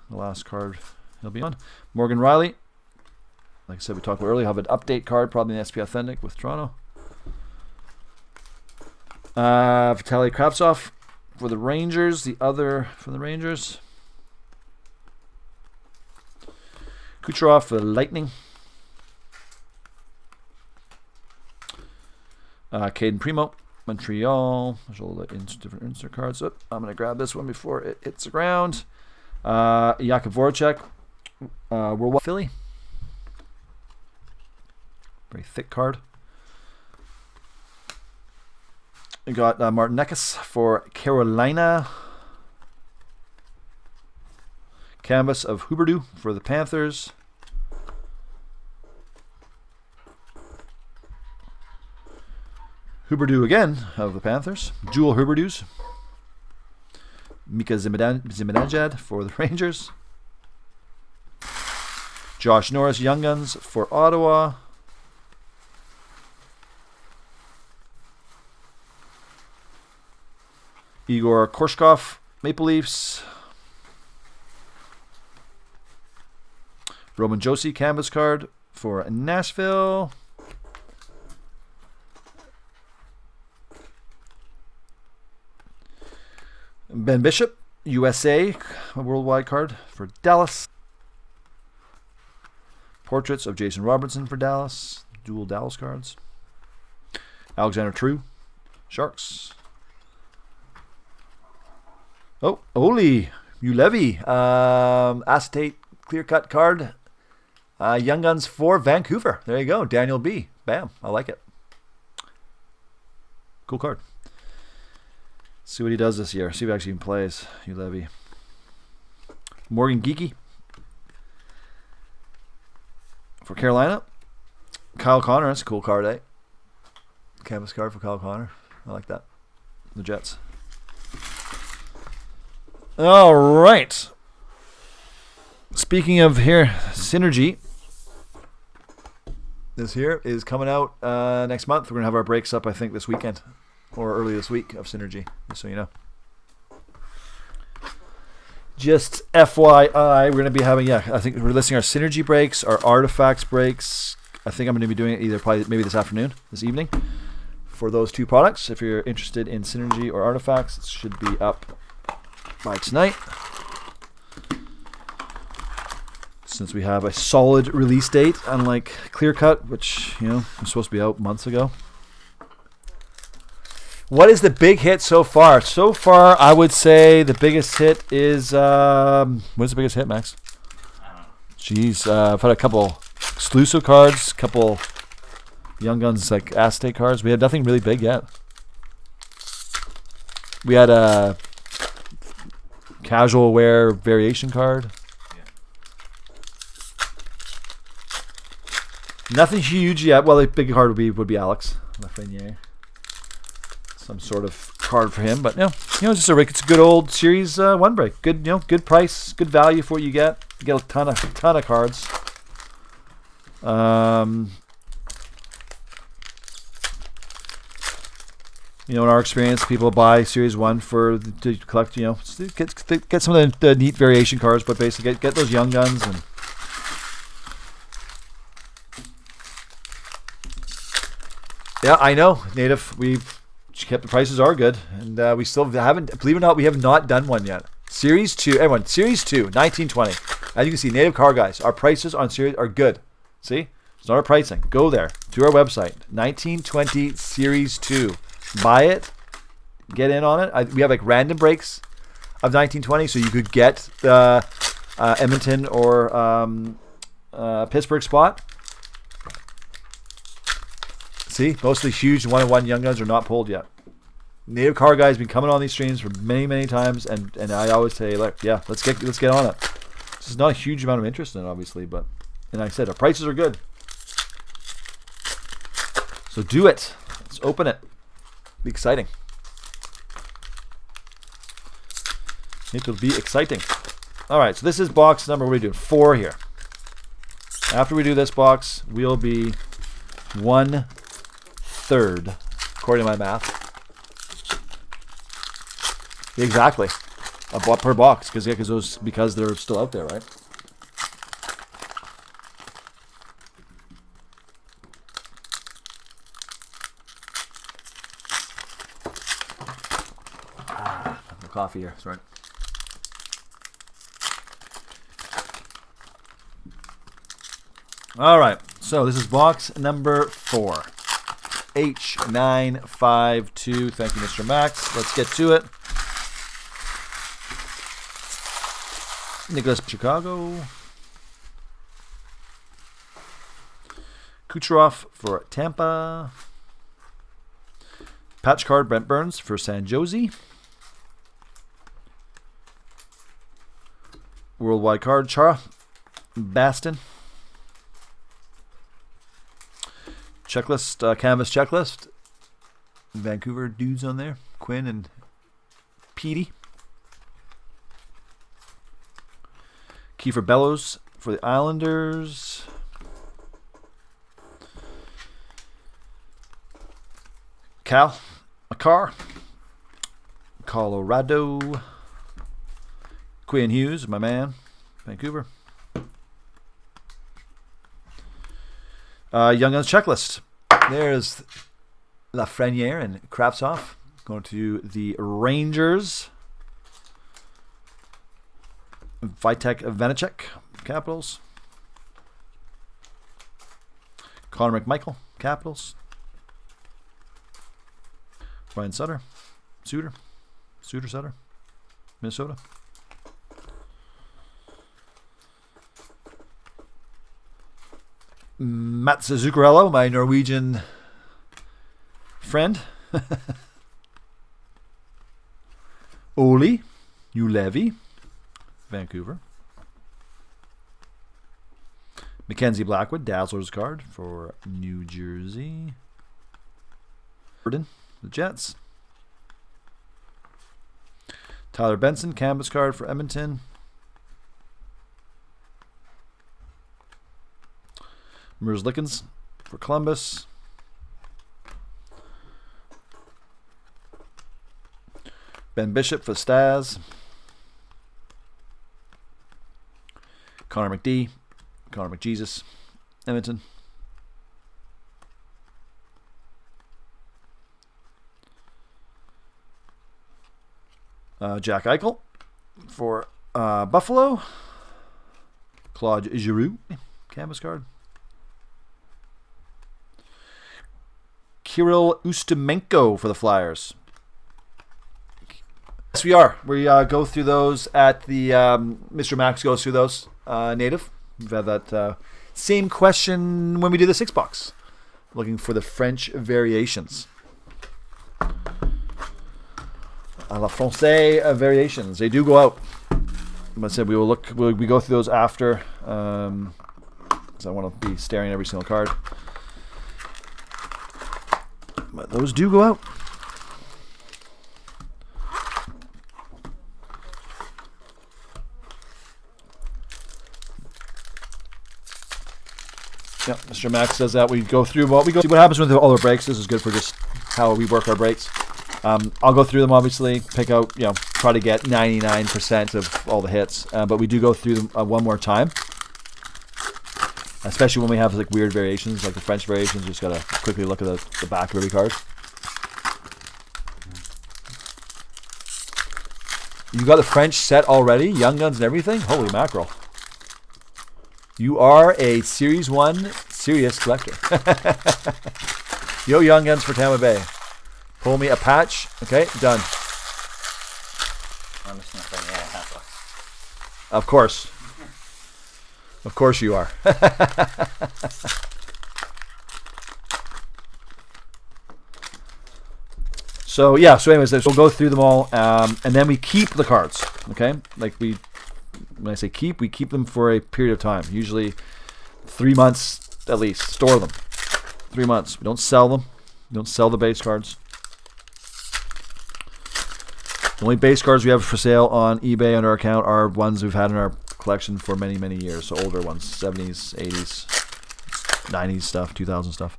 the last card he'll be on. Morgan Riley. Like I said, we talked about earlier, have an update card, probably an SP Authentic with Toronto. Vitaly Kravtsov for the Rangers. The other from the Rangers. Kucherov for the Lightning. Caden Primo, Montreal. There's all the different insert cards. Oh, I'm going to grab this one before it hits the ground. Jakub Voracek, Worldwide Philly. Very thick card. We got Martin Necas for Carolina. Canvas of Huberdeau for the Panthers. Huberdeau again of the Panthers. Jewel Huberdeau's. Mika Zibanejad for the Rangers. Josh Norris Young Guns for Ottawa. Igor Korshkov Maple Leafs. Roman Josi canvas card for Nashville. Ben Bishop, USA, a worldwide card for Dallas. Portraits of Jason Robertson for Dallas. Dual Dallas cards. Alexander True, Sharks. Oh, Oli Ulevi, acetate clear cut card. Young Guns for Vancouver. There you go. Daniel B. Bam. I like it. Cool card. See what he does this year. See if he actually even plays. Ulevi. Morgan Geekie for Carolina. Kyle Connor. That's a cool card, eh? Canvas card for Kyle Connor. I like that. The Jets. All right. Speaking of here, Synergy. This here is coming out next month. We're going to have our breaks up, I think, this weekend. Or early this week of Synergy, just so you know. Just FYI, we're going to be having, I think we're listing our Synergy breaks, our Artifacts breaks. I think I'm going to be doing it either probably maybe this afternoon, this evening, for those two products. If you're interested in Synergy or Artifacts, it should be up by tonight. Since we have a solid release date, unlike Clear Cut, which, was supposed to be out months ago. What is the big hit so far? So far, I would say the biggest hit is... what's the biggest hit, Max? I don't know. Jeez, I've had a couple exclusive cards, couple Young Guns like Aztec cards. We had nothing really big yet. We had a casual wear variation card. Yeah. Nothing huge yet. Well, the big card would be Alex Lafreniere. Some sort of card for him, but it's just a it's a good old Series 1 break. Good, good price, good value for what you get. You get a ton of cards. In our experience, people buy Series 1 to collect, get some of the neat variation cards, but basically get those Young Guns and. Yeah, I know, Native. We've kept the prices are good, and we still haven't. Believe it or not, we have not done one yet. Series 2, everyone. Series 2, 1920. As you can see, Native Car Guys. Our prices on Series are good. See, it's not our pricing. Go there to our website. 1920 Series 2. Buy it. Get in on it. We have like random breaks of 1920, so you could get the Edmonton or Pittsburgh spot. See, mostly huge 1-on-1 Young Guns are not pulled yet. Native Car Guy has been coming on these streams for many, many times, and I always say, let's get on it. This is not a huge amount of interest in it, obviously, but I said our prices are good. So do it. Let's open it. Be exciting. It will be exciting. All right, so this is box number. What are we doing? 4 here. After we do this box, we'll be 1/3, according to my math. Exactly, per box, because they're still out there, right? coffee here. Sorry. All right. So this is box number 4. H952. Thank you, Mr. Max. Let's get to it. Nicholas Chicago. Kucherov for Tampa. Patch card Brent Burns for San Jose. Worldwide card Chara Baston. Checklist, canvas checklist. Vancouver dudes on there. Quinn and Petey. Kiefer Bellows for the Islanders. Cal McCarr. Colorado. Quinn Hughes, my man. Vancouver. Young Guns checklist. There's Lafreniere and Kravtsov going to the Rangers. Vitek Vanacek, Capitals. Connor McMichael, Capitals. Ryan Sutter, Suter, Minnesota. Mats Zuccarello, my Norwegian friend. Oli Ulevi, Vancouver. Mackenzie Blackwood, Dazzlers card for New Jersey. Burden, the Jets. Tyler Benson, canvas card for Edmonton. Mers Lickens for Columbus. Ben Bishop for Staz. Connor McD. Connor McJesus. Edmonton. Jack Eichel for Buffalo. Claude Giroux, canvas card. Kirill Ustimenko for the Flyers. Yes, we are. We go through those at the Mr. Max goes through those native. We've had that same question when we do the 6-box. Looking for the French variations. A la Francais variations. They do go out. Like I said, we will look. We go through those after. Because I want to be staring at every single card. But those do go out. Yeah, Mr. Max says that we go through what we go. See what happens with all our breaks. This is good for just how we work our breaks. I'll go through them, obviously, pick out, try to get 99% of all the hits. But we do go through them one more time. Especially when we have like weird variations, like the French variations. You just got to quickly look at the back of every card. You got the French set already? Young Guns and everything? Holy mackerel. You are a Series 1 serious collector. Yo, Young Guns for Tampa Bay. Pull me a patch. Okay, done. I'm just going to say, yeah, Tampa. Of course. Of course you are. So anyways, we'll go through them all, and then we keep the cards. Okay, when I say keep, we keep them for a period of time, usually 3 months at least. Store them 3 months. We don't sell them. We don't sell the base cards. The only base cards we have for sale on eBay on our account are ones we've had in our collection for many, many years. So older ones, 70s, 80s, 90s stuff, 2000 stuff.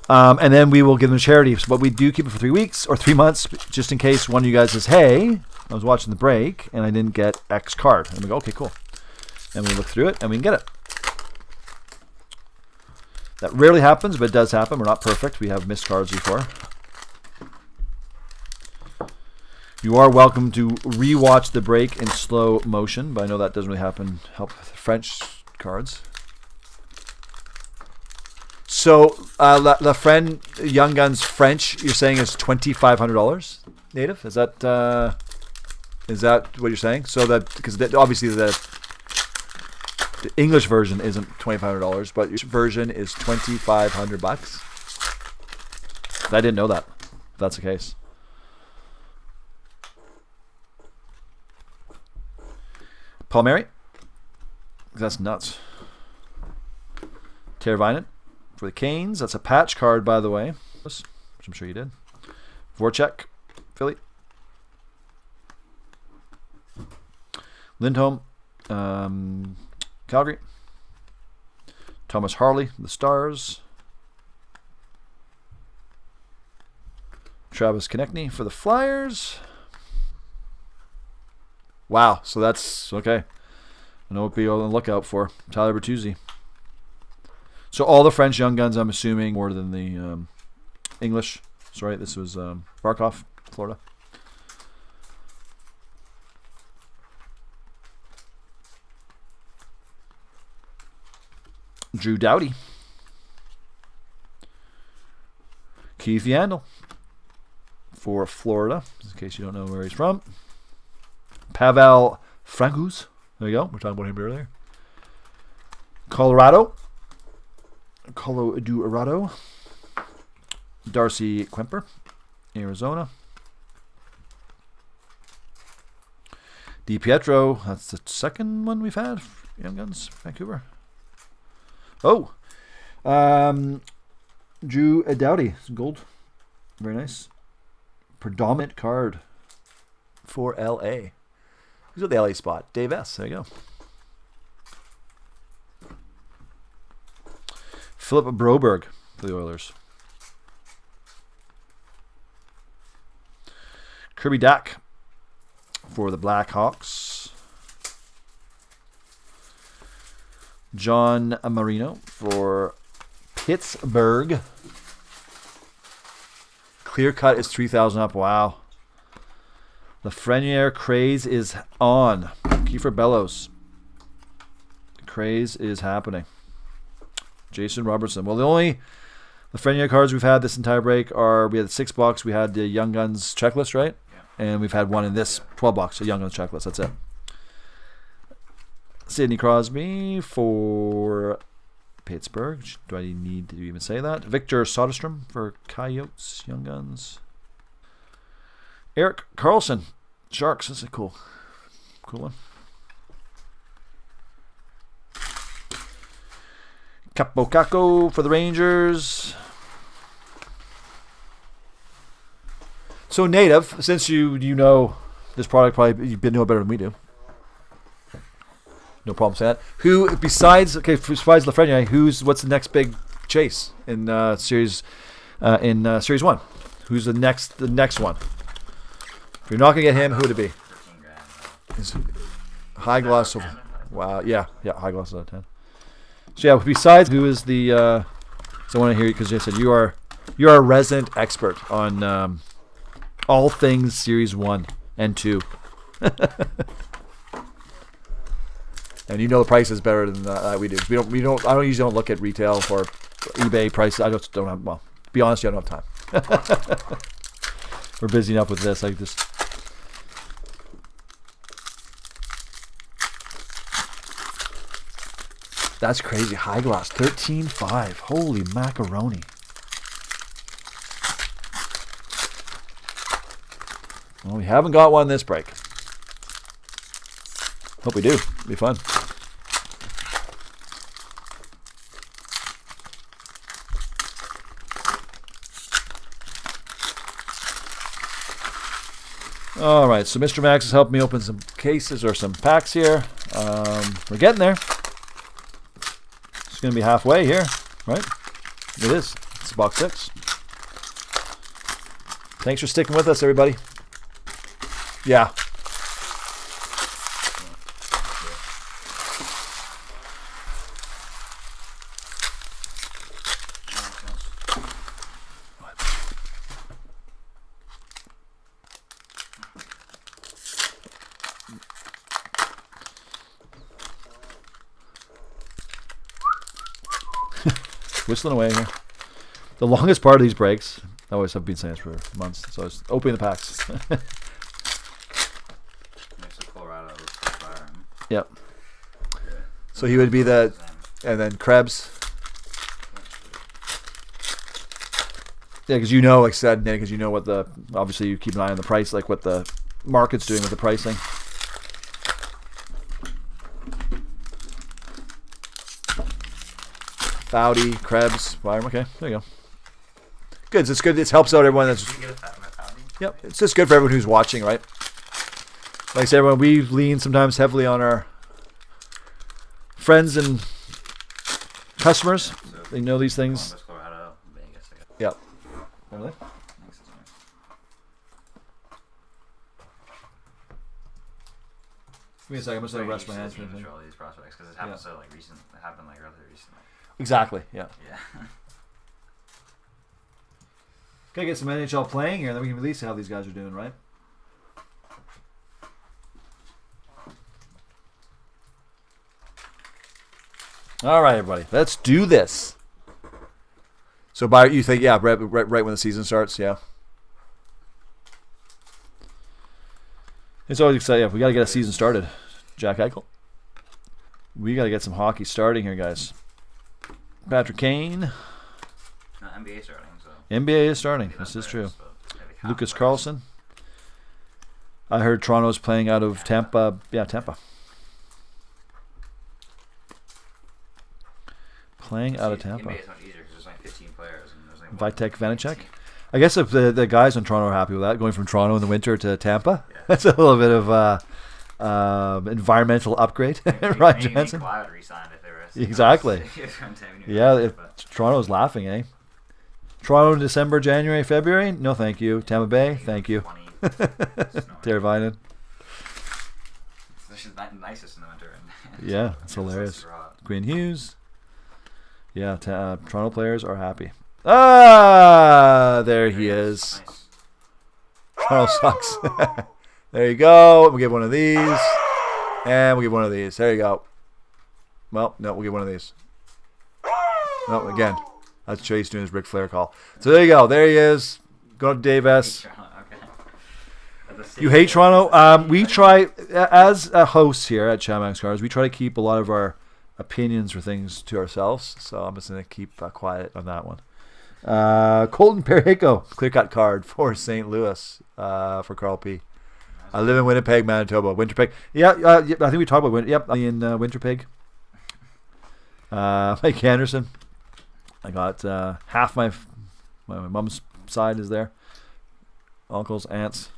And then we will give them to charity. But we do keep it for 3 weeks or 3 months, just in case one of you guys says, hey, I was watching the break and I didn't get X card. And we go, okay, cool. And we look through it and we can get it. That rarely happens, but it does happen. We're not perfect. We have missed cards before. You are welcome to rewatch the break in slow motion, but I know that doesn't really help with French cards. So, La Friend Young Guns French, you're saying is $2,500 native? Is that what you're saying? So that because obviously the English version isn't $2,500, but your version is $2,500. I didn't know that. If that's the case. Palmieri. That's nuts. Teravainen for the Canes. That's a patch card, by the way, which I'm sure you did. Voracek, Philly. Lindholm, Calgary. Thomas Harley, the Stars. Travis Konechny for the Flyers. Wow, so that's okay. I know what to be on the lookout for. Tyler Bertuzzi. So all the French Young Guns, I'm assuming, more than the English. Sorry, this was Barkov, Florida. Drew Doughty. Keith Yandel for Florida, in case you don't know where he's from. Pavel Francouz. There you go. We're talking about him earlier. Colorado. Darcy Kemper, Arizona. DiPietro. That's the second one we've had. Young Guns, Vancouver. Oh. Drew Doughty. Gold. Very nice. Predominant card for LA. Who's at the LA spot? Dave S. There you go. Philip Broberg for the Oilers. Kirby Dack for the Blackhawks. John Marino for Pittsburgh. Clear cut is 3,000 up. Wow. Lafreniere craze is on. Kiefer Bellows. Craze is happening. Jason Robertson. Well, the only Lafreniere cards we've had this entire break are, we had the 6 box, we had the Young Guns checklist, right? Yeah. And we've had one in this 12 box, a Young Guns checklist. That's it. Sidney Crosby for Pittsburgh. Do I need to even say that? Victor Soderstrom for Coyotes, Young Guns. Eric Carlson, Sharks. That's a cool one. Capo Caco for the Rangers. So Native, since you know this product, probably you've been know it better than we do. No problem saying that. Who besides Lafreniere, what's the next big chase in series 1? Who's the next one? If you're not gonna get him, who would it be? Is high gloss. Wow, yeah, high gloss out of 10. So yeah, besides who is the? So I want to hear you because you said you are a resident expert on all things Series 1 and 2. And you know the price is better than we do. I usually don't look at retail or eBay prices. I just don't have. Well, to be honest, I don't have time. We're busy enough with this. I just. That's crazy. High gloss, 13.5. Holy macaroni. Well, we haven't got one this break. Hope we do. It'll be fun. All right, so Mr. Max has helped me open some cases or some packs here. We're getting there. It's going to be halfway here, right? It is. It's box 6. Thanks for sticking with us, everybody. Yeah. whistling away here. The longest part of these breaks, I always have been saying this for months, so I was opening the packs. Mix of Colorado. Yep. So he would be the, and then Krebs. Yeah, because you know, like I said, because you know what the, obviously you keep an eye on the price, like what the market's doing with the pricing. Foudy, Krebs, Byram. Okay, there you go. Good. It's good. It helps out everyone. That's. Yep. It's just good for everyone who's watching, right? Like I said, everyone, we lean sometimes heavily on our friends and customers. They know these things. Yep. Really? Give me a second. I'm just gonna rest my hands for anything. These prospects because it happened so like recent. It happened like relatively recently. Exactly. Yeah. Yeah. Gotta get some NHL playing here, and then we can at least see how these guys are doing, right? All right, everybody, let's do this. So, you think, yeah, right when the season starts, yeah. It's always exciting. Yeah, we got to get a season started. Jack Eichel. We got to get some hockey starting here, guys. Patrick Kane. No, NBA starting, so. NBA is starting. This is true. Lucas Carlson. I heard Toronto's playing out of Tampa. Yeah, Tampa. Playing out of Tampa. NBA is much easier because there's like 15 players. And there's like Vitek Vanacek. I guess if the guys in Toronto are happy with that, going from Toronto in the winter to Tampa, yeah. That's a little bit of environmental upgrade. Ryan Johansson. Exactly. Yeah, Toronto's laughing, eh? Toronto in December, January, February? No, thank you. Tampa Bay? Thank you. Terry Vinen. This is the nicest in the winter. Yeah, it's hilarious. Quinn Hughes. Yeah, Toronto players are happy. Ah, there he is. Nice. Toronto sucks. There you go. We'll give one of these. And we'll give one of these. There you go. Well, no, we'll give one of these. No, again. That's Chase doing his Ric Flair call. So there you go. There he is. Go to Dave S. You hate Toronto? We try, as a host here at Chamax Cars, we try to keep a lot of our opinions for things to ourselves. So I'm just going to keep quiet on that one. Colton Perico, clear-cut card for St. Louis for Carl P. I live in Winnipeg, Manitoba. Winterpeg. Yeah, I think we talked about Yep, in Winterpeg. Mike Anderson. I got half my mom's side is there. Uncles, aunts,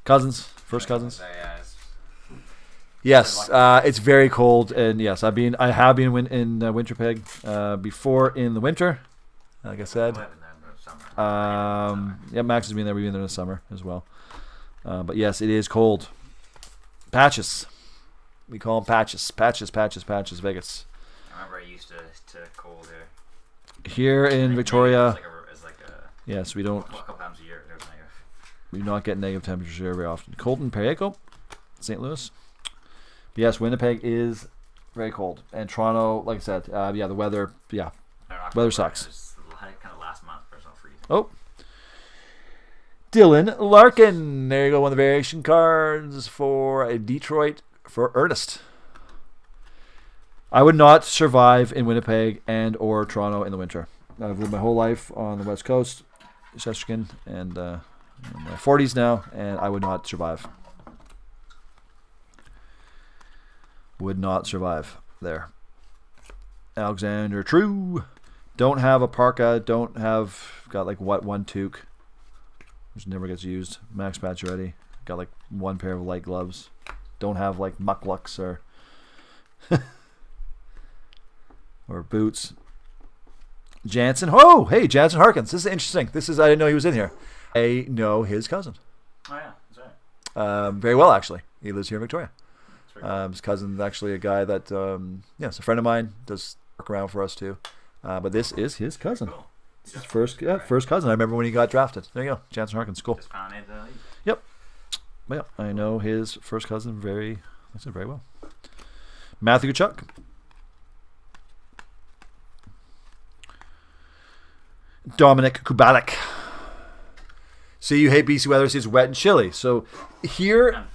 cousins, first cousins. Yes, it's very cold, and yes, I have been in Winterpeg before in the winter. Like I said, yeah, Max has been there. We've been there in the summer as well. But yes, it is cold. Patches, we call them patches. Patches, Vegas. I remember I used to cold here. Here in Victoria, it's like a yes, we don't. A couple times a year, there's negative. We do not get negative temperatures here very often. Colton Perico, St. Louis. But yes, Winnipeg is very cold, and Toronto, like I said, yeah, the weather, yeah, weather sucks. Kind of last month or so freezing. Oh, Dylan Larkin. There you go. One of the variation cards for Detroit for Ernest. I would not survive in Winnipeg and or Toronto in the winter. I've lived my whole life on the West Coast, Saskatchewan, and in my 40s now, and I would not survive. Would not survive there. Alexander True. Don't have a parka. Don't have. Got like one toque, which never gets used. Max Pacioretty. Got like one pair of light gloves. Don't have like mucklucks or or boots. Jansen. Oh, hey, Jansen Harkins. This is interesting. I didn't know he was in here. I know his cousin. Oh yeah, that's right. Very well actually. He lives here in Victoria. Cool. His cousin's actually a guy that, it's a friend of mine, does work around for us too. But this is his cousin. Cool. It's his first cousin. I remember when he got drafted. There you go, Jansen Harkins. Cool. Just found it, Yep. But yeah, I know his first cousin very well. Matthew Tkachuk. Dominic Kubalik. See, you hate BC weather. It's wet and chilly. So here,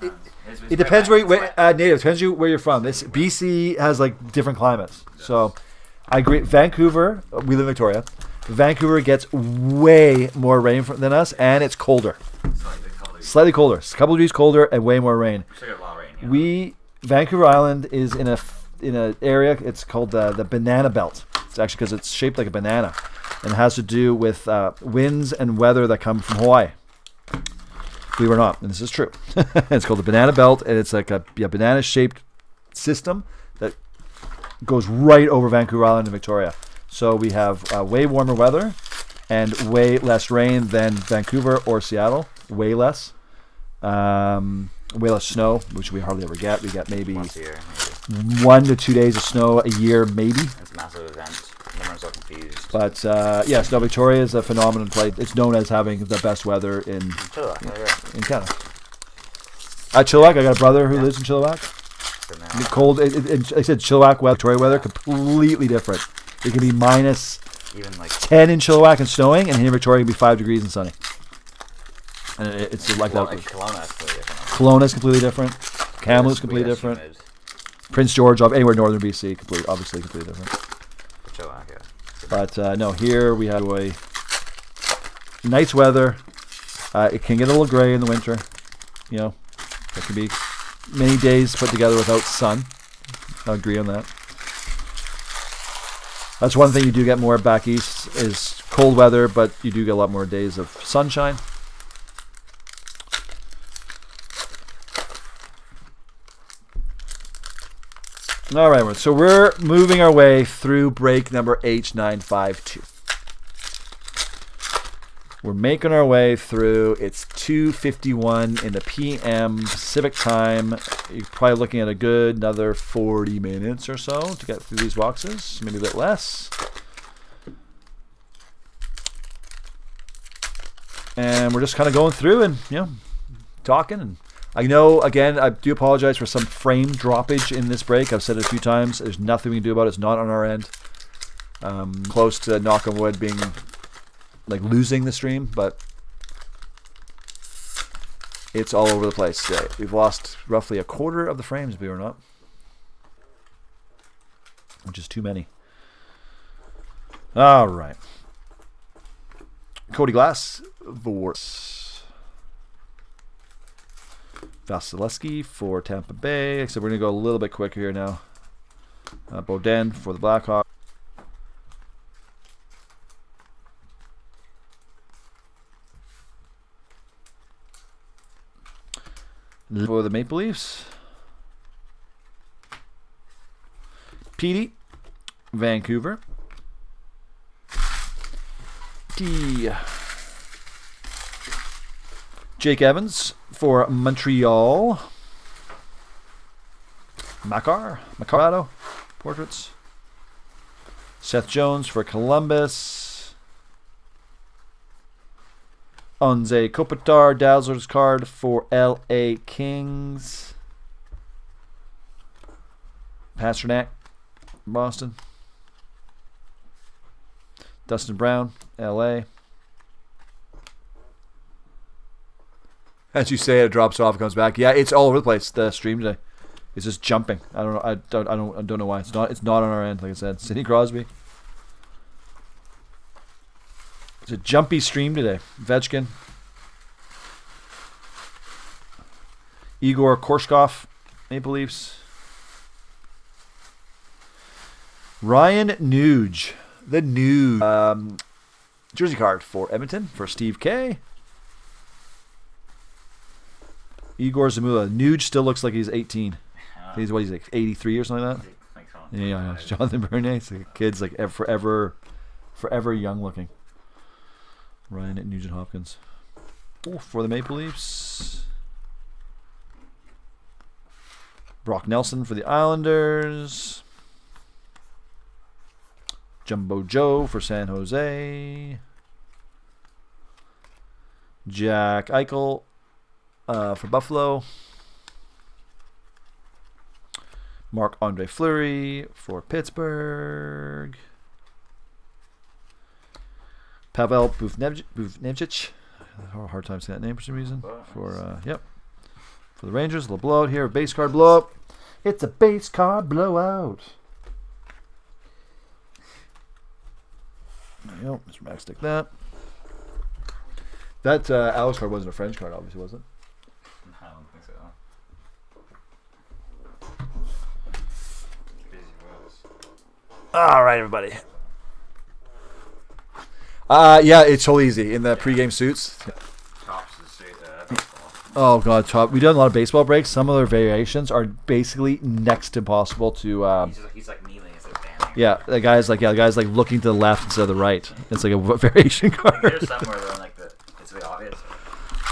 it depends where native. Depends where you're from. This BC has like different climates. So I agree. Vancouver, we live in Victoria. Vancouver gets way more rain than us, and it's colder. Slightly colder. It's a couple degrees colder and way more rain. Vancouver Island is in a area. It's called the Banana Belt. It's actually because it's shaped like a banana, and it has to do with winds and weather that come from Hawaii. Believe it or not, and this is true. It's called the Banana Belt, and it's like a banana-shaped system that goes right over Vancouver Island and Victoria. So we have way warmer weather and way less rain than Vancouver or Seattle. Way less. Way less snow, which we hardly ever get. We get maybe once a year, 1 to 2 days of snow a year, maybe. It's a massive event. Everyone's so confused. But yes, no, Victoria is a phenomenal place. It's known as having the best weather in Canada. At Chilliwack, I got a brother who lives in Chilliwack. Cold. Like I said, Chilliwack, Victoria weather, completely different. It can be minus even like 10 in Chilliwack and snowing, and here in Victoria it can be 5 degrees and sunny. And it's like that. Kelowna is completely different. Kamloops completely different. Prince George, anywhere northern BC, obviously completely different. But no, here we have a nice weather. It can get a little gray in the winter. You know, there can be many days put together without sun. I agree on that. That's one thing you do get more back east is cold weather, but you do get a lot more days of sunshine. All right, so we're moving our way through break number H952. We're making our way through. It's 2:51 in the PM Pacific time. You're probably looking at a good another 40 minutes or so to get through these boxes, maybe a bit less. And we're just kind of going through and, talking. And I know, again, I do apologize for some frame droppage in this break. I've said it a few times. There's nothing we can do about it. It's not on our end. Close to, knock on wood, being like losing the stream, but it's all over the place today. We've lost roughly a quarter of the frames, believe it or not, which is too many. All right. Cody Glass, Vasilevsky for Tampa Bay. Except we're going to go a little bit quicker here now. Beaudin for the Blackhawks. For the Maple Leafs. Petey, Vancouver. Jake Evans for Montreal. Macaro, portraits. Seth Jones for Columbus. Anze Kopitar, Dazzler's card for LA Kings. Pasternak, Boston. Dustin Brown, LA. As you say, it drops off, comes back. Yeah, it's all over the place. The stream today is just jumping. I don't know. I don't know why. It's not on our end. Like I said, Sidney Crosby. It's a jumpy stream today. Ovechkin. Igor Korshkov, Maple Leafs. Ryan Nuge, the Nuge. Jersey card for Edmonton for Steve K. Igor Zamula. Nuge still looks like he's 18. He's like 83 or something like that. Yeah, Jonathan Bernier. The kid's like forever young looking. Ryan at Nugent Hopkins. For the Maple Leafs. Brock Nelson for the Islanders. Jumbo Joe for San Jose. Jack Eichel for Buffalo. Marc-Andre Fleury for Pittsburgh. Pavel Buchnevich. Hard time saying that name for some reason. For the Rangers, a little blowout here. Base card blowout. It's a base card blowout. There you go, Mr. Max, stick that. That Alex card wasn't a French card, obviously, was it? I don't think so. Busy Rose. All right, everybody. Yeah, it's so easy in the pregame suits. Tops is straight baseball. Oh god, top. We've done a lot of baseball breaks. Some of their variations are basically next to impossible to. He's like kneeling instead of standing. Yeah, the guy's like looking to the left instead of the right. It's like a variation card. There's somewhere though, like it's really obvious.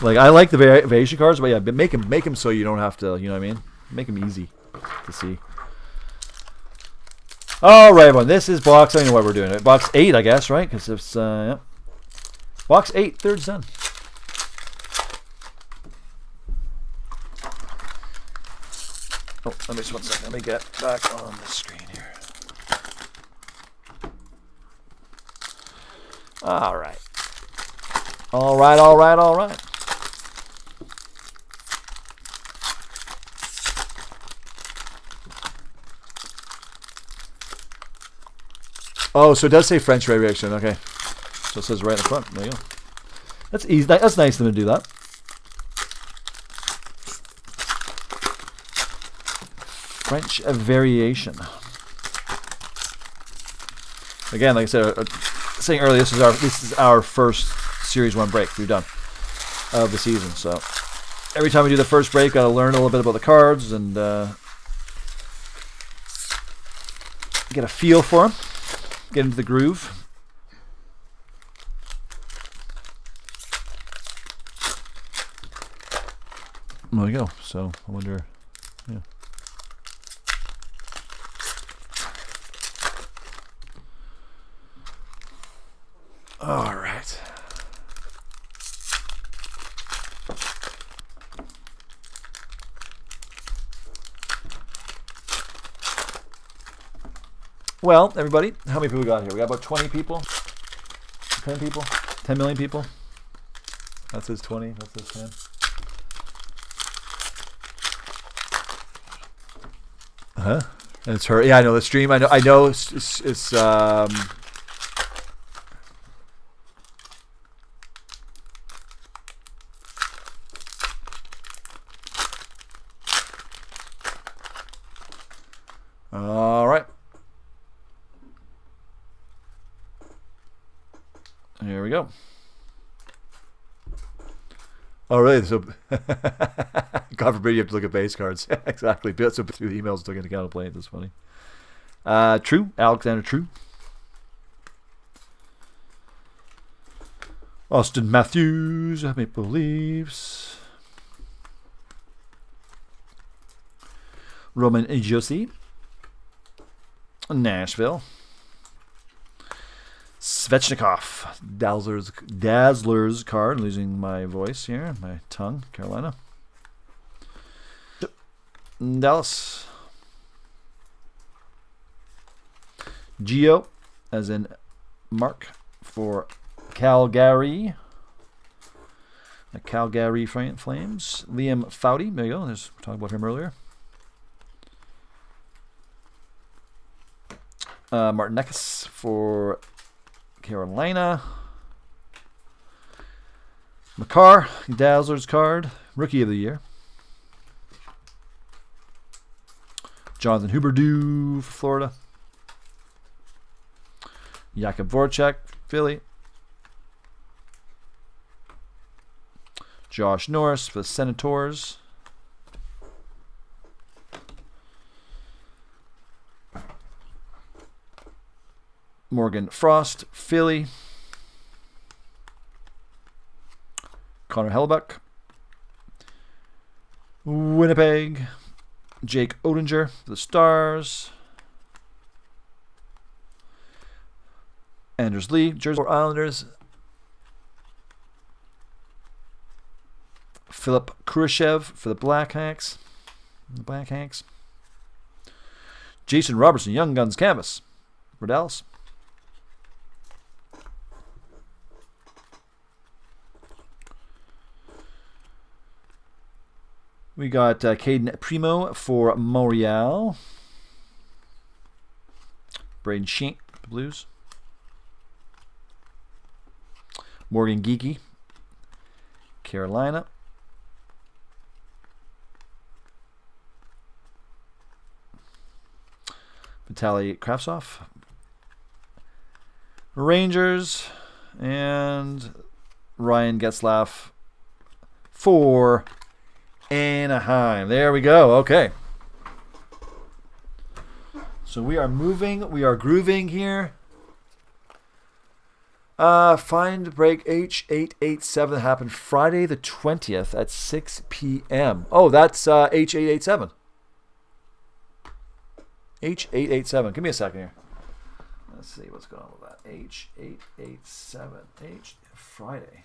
Like I like the variation cards, but yeah, but make them so you don't have to. You know what I mean? Make them easy to see. All right, everyone. This is box. I don't know what we're doing. Box 8, I guess, right? Because it's yeah. Box 8, third's done. Oh, let me just 1 second. Let me get back on the screen here. All right. All right. All right. All right. Oh, so it does say French variation. Okay. So it says right in the front. There you go. That's easy. That's nice of them to do that. French variation. Again, like I said, saying earlier, this is our first Series 1 break we've done of the season. So every time we do the first break, got to learn a little bit about the cards and get a feel for them. Get into the groove. There we go. So I wonder, yeah. All right. Well, everybody, how many people we got here? We got about 20 people? 10 people? 10 million people? That says 20. That says 10. Huh? And it's her. Yeah, I know the stream. I know. It's all right. Here we go. Oh, really? So, God forbid you have to look at base cards. Exactly. So through the emails, looking at the counterplate. That's funny. True. Alexander True. Austin Matthews. Maple Leafs. Roman Josi. Nashville. Svechnikov, Dazzler's card. Losing my voice here, my tongue. Carolina. Dallas. Geo, as in Mark, for Calgary. The Calgary Flames. Liam Foudy. There you go. We were talking about him earlier. Martin Necas for Carolina. Makar, Dazzler's card, Rookie of the Year. Jonathan Huberdeau for Florida. Jakub Voracek, Philly. Josh Norris for the Senators. Morgan Frost, Philly. Connor Hellebuck, Winnipeg. Jake Odinger for the Stars. Anders Lee, Jersey Islanders. Philip Kurashev for the Blackhawks. Jason Robertson, Young Guns Canvas for Dallas. We got Caden Primo for Montreal. Braden Shank, Blues. Morgan Geekie, Carolina. Vitaly Kravtsov, Rangers, and Ryan Getzlaff for Anaheim. There we go. Okay. So we are moving. We are grooving here. Find break H887 happened Friday the 20th at 6 p.m. Oh, that's H887. H887. Give me a second here. Let's see what's going on with that. H887. Friday.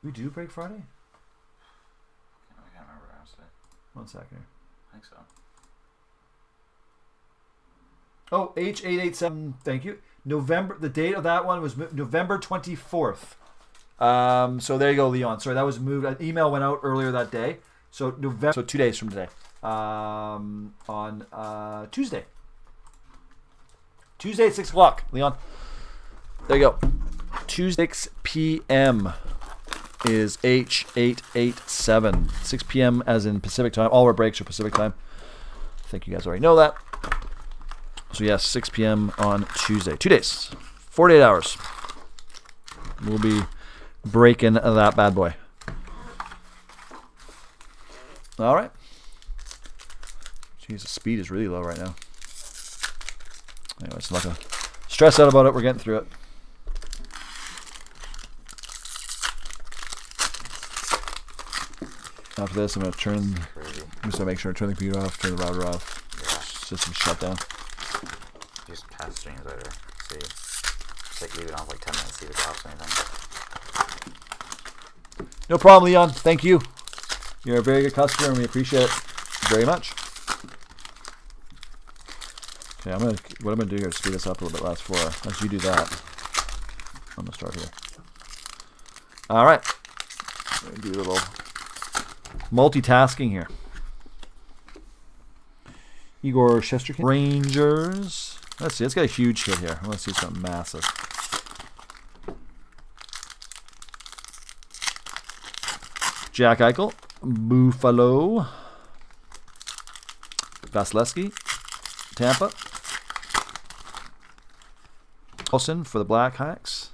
We do break Friday? I can't remember honestly. 1 second here. I think so. Oh, H887. Thank you. November. The date of that one was November 24th. So there you go, Leon. Sorry, that was moved. An email went out earlier that day. So November. So 2 days from today. On Tuesday. Tuesday at 6 o'clock, Leon. There you go. Tuesday 6 p.m. is H887. 6 p.m. as in Pacific time. All our breaks are Pacific time. I think you guys already know that. So yes, 6 p.m. on Tuesday. 2 days. 48 hours. We'll be breaking that bad boy. All right. Jeez, the speed is really low right now. Anyways, I'm not going to stress out about it. We're getting through it. After this, I'm going to turn. I'm just going to make sure I turn the computer off, turn the router off. Yeah. System shut down. Just pass streams later. See. Just like leave it on for like 10 minutes, see if it drops or anything. No problem, Leon. Thank you. You're a very good customer, and we appreciate it very much. Okay, what I'm gonna do here is speed this up a little bit last for as you do that. I'm gonna start here. All right. I'm gonna do a little multitasking here. Igor Shesterkin. Rangers. Let's see. Let's get a huge hit here. Let's see something massive. Jack Eichel. Buffalo. Vasilevsky. Tampa. Olsen for the Blackhawks.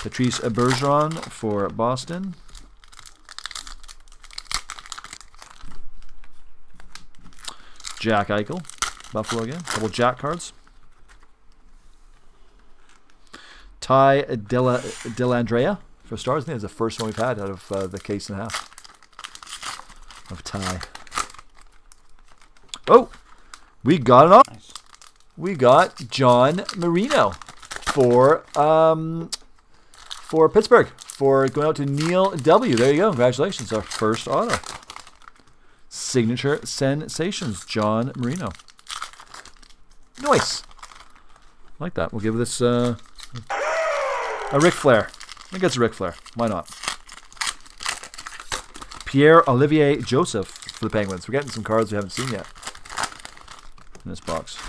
Patrice Bergeron for Boston. Jack Eichel. Buffalo again. Couple Jack cards. Ty Dellandrea for Stars. I think it's the first one we've had out of the case and a half of Ty. Oh, we got it off. Nice. We got John Marino for Pittsburgh for going out to Neil W. There you go. Congratulations, our first auto. Signature Sensations, John Marino. Nice. I like that. We'll give this a Ric Flair. I think it's a Ric Flair. Why not? Pierre-Olivier Joseph for the Penguins. We're getting some cards we haven't seen yet in this box.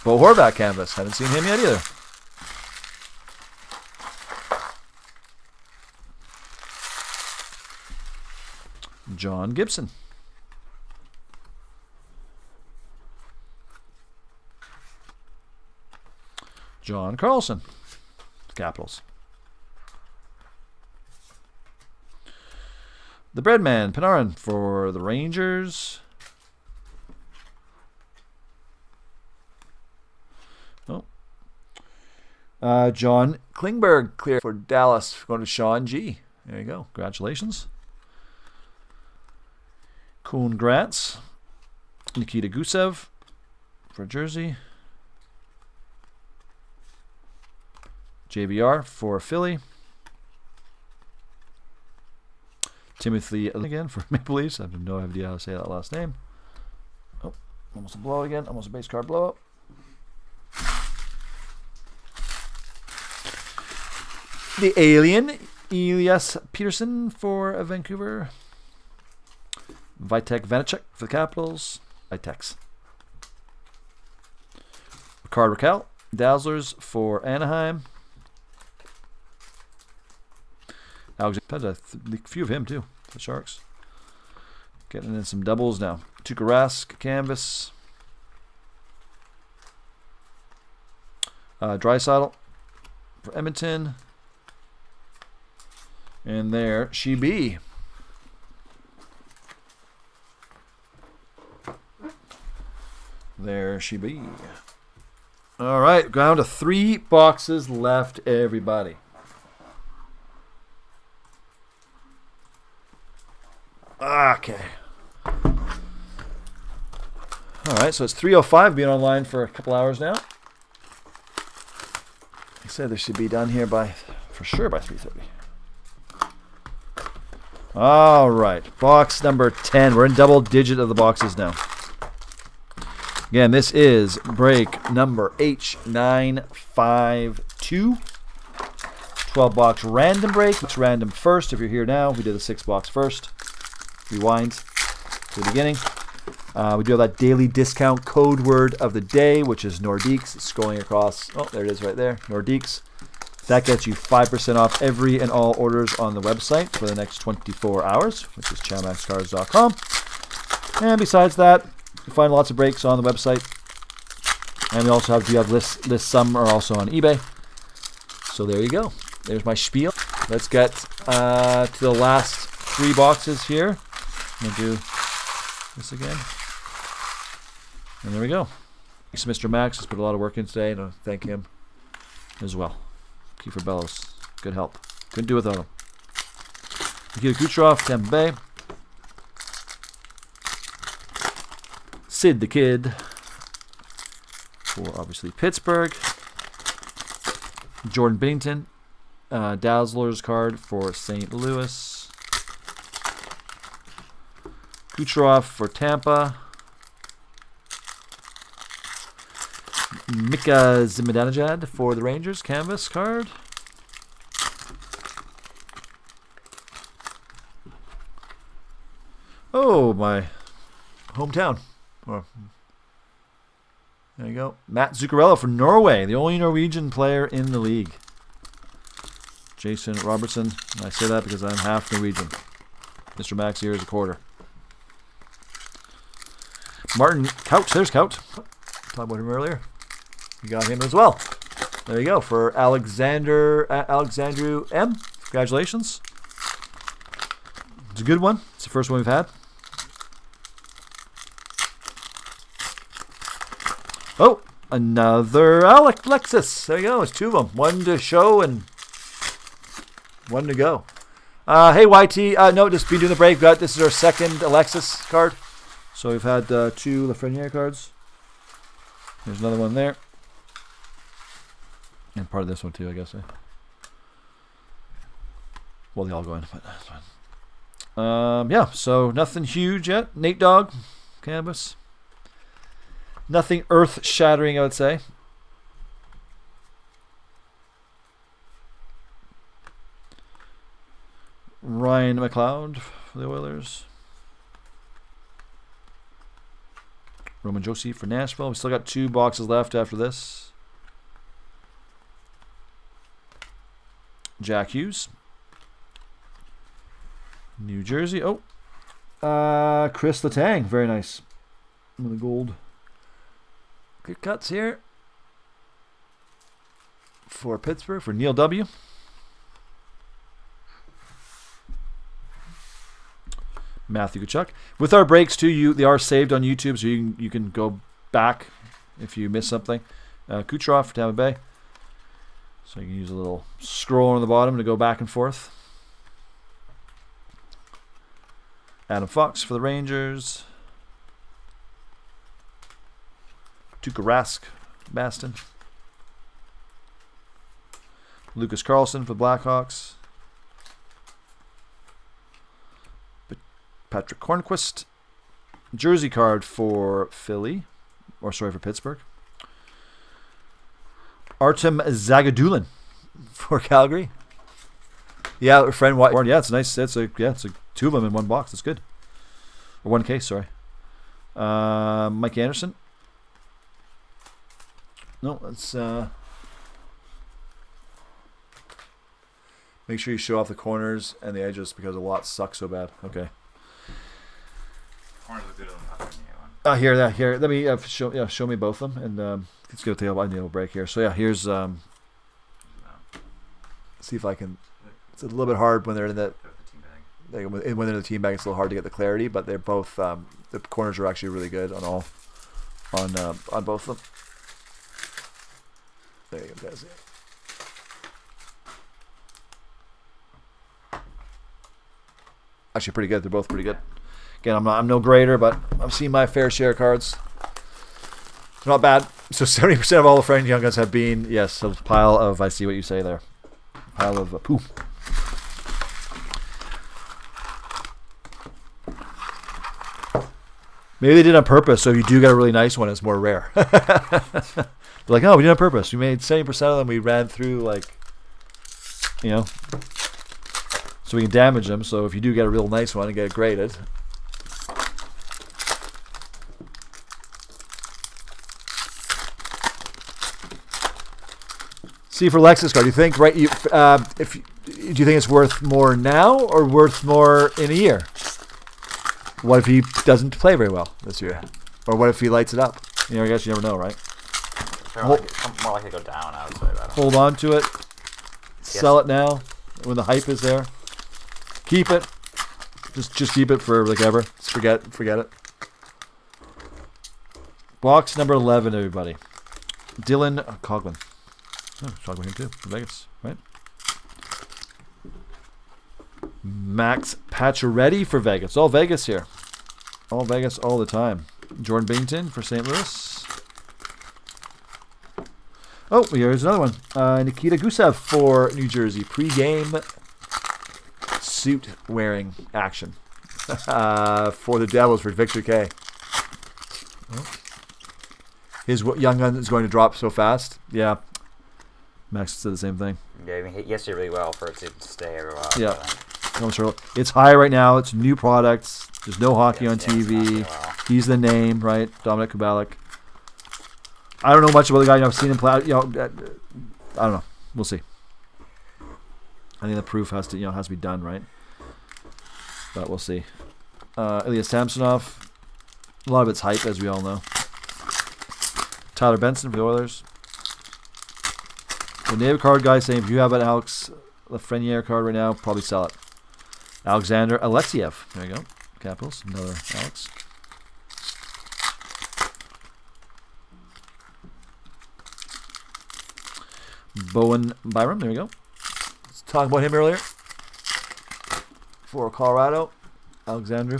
Bo Horvat canvas. Haven't seen him yet either. John Gibson. John Carlson. Capitals. The Breadman, Panarin for the Rangers. Oh. John Klingberg clear for Dallas. Going to Sean G. There you go. Congratulations. Congrats. Nikita Gusev for Jersey. JVR for Philly. Timothy again for Maple Leafs. I have no idea how to say that last name. Oh, almost a blowout again. Almost a base card blowout. The Alien, Elias Peterson for Vancouver. Vitek Vanacek for the Capitals. Vitex. Ricard Raquel, Dazzlers for Anaheim. Alexander, a few of him too, the Sharks. Getting in some doubles now. Tuukka Rask, canvas. Draisaitl for Edmonton. And there she be. There she be. All right, down to 3 boxes left, everybody. Okay. All right, so it's 3:05. Been online for a couple hours now. I said this should be done here for sure by 3:30. All right, box number 10. We're in double digit of the boxes now. Again, this is break number H952. 12-box random break. It's random first. If you're here now, we did the 6-box first. Rewind to the beginning. We do have that daily discount code word of the day, which is Nordiques. It's scrolling across. Oh, there it is right there. Nordiques. That gets you 5% off every and all orders on the website for the next 24 hours, which is chowmaxcards.com. And besides that, you find lots of breaks on the website. And we also have lists. Some are also on eBay. So there you go. There's my spiel. Let's get to the last 3 boxes here. I'm going to do this again. And there we go. Thanks to Mr. Max. Has put a lot of work in today, and I thank him as well. Kiefer Bellows. Good help. Couldn't do without him. Nikita Kucherov, Tampa Bay. Sid the Kid for obviously Pittsburgh. Jordan Binnington, Dazzlers card for St. Louis. Kucherov for Tampa. Mika Zibanejad for the Rangers, canvas card. Oh, my hometown. Oh. There you go. Matt Zuccarello for Norway, the only Norwegian player in the league. Jason Robertson. And I say that because I'm half Norwegian. Mr. Max here is a quarter. Martin Couch. There's Couch. Talked about him earlier. You got him as well. There you go. For Alexandru M. Congratulations. It's a good one. It's the first one we've had. Oh, another Alexis. There you go. It's 2 of them. One to show and one to go. Hey, YT. No, just been doing the break. This is our second Alexis card. So we've had 2 Lafreniere cards. There's another one there. And part of this one too, I guess. Well, they all go in, but that's fine. Yeah, so nothing huge yet. Nate Dogg, canvas. Nothing earth-shattering, I would say. Ryan McLeod for the Oilers. Roman Josi for Nashville. We still got 2 boxes left after this. Jack Hughes. New Jersey. Oh. Chris Letang. Very nice. With the gold. Good cuts here. For Pittsburgh. For Neil W. Matthew Tkachuk. With our breaks too, they are saved on YouTube, so you can go back if you miss something. Kucherov for Tampa Bay. So you can use a little scroll on the bottom to go back and forth. Adam Fox for the Rangers. Tuukka Rask, Baston. Lucas Carlson for the Blackhawks. Patrick Hornquist. Jersey card for Philly. Or sorry, for Pittsburgh. Artem Zagadulin for Calgary. Yeah, friend Warren. Yeah, it's nice. It's a two of them in one box. That's good. Or one case, sorry. Mike Anderson. No, let's make sure you show off the corners and the edges because a lot suck so bad. Okay. Corners look good on the one. Here. Let me show me both of them, and let's go take a little break here. So yeah, here's see if I can. It's a little bit hard when they're in that. When they're in the team bag, it's a little hard to get the clarity, but they're both. The corners are actually really good on both of them. There you go, guys. Actually, pretty good. They're both pretty good. Again, I'm no grader, but I've seen my fair share of cards. They're not bad. So 70% of all the French Young Guns have been, yes, a pile of, I see what you say there. Pile of poo. Maybe they did it on purpose, so if you do get a really nice one, it's more rare. They're like, oh, we did it on purpose. We made 70% of them. We ran through, like, so we can damage them. So if you do get a real nice one and get it graded. See, for Lexus card, do you think do you think it's worth more now or worth more in a year? What if he doesn't play very well this year, or what if he lights it up? I guess you never know, right? More likely to go down, I would say. Hold on to it, sell it now when the hype is there. Keep it, just keep it for like ever. Just forget it. Box number 11, everybody. Dylan Coghlan. Oh, Coghlan here too, from Vegas, right? Max Pacioretty for Vegas. All Vegas here. All Vegas all the time. Jordan Binnington for St. Louis. Oh, here's another one. Nikita Gusev for New Jersey. Pre-game suit wearing action. For the Devils for Victor K. His Young Gun is going to drop so fast. Yeah. Max said the same thing. Yeah, I mean, he did really well for it to stay every while. Yeah. It's high right now. It's new products. There's no hockey on TV. He's the name, right? Dominic Kubalik. I don't know much about the guy. I've seen him play. I don't know. We'll see. I think the proof has to be done, right? But we'll see. Ilya Samsonov. A lot of it's hype, as we all know. Tyler Benson for the Oilers. The neighbor card guy saying if you have an Alex Lafreniere card right now, probably sell it. Alexander Alexiev. There you go. Capitals. Another Alex. Bowen Byram. There you go. Let's talk about him earlier. For Colorado. Alexandru.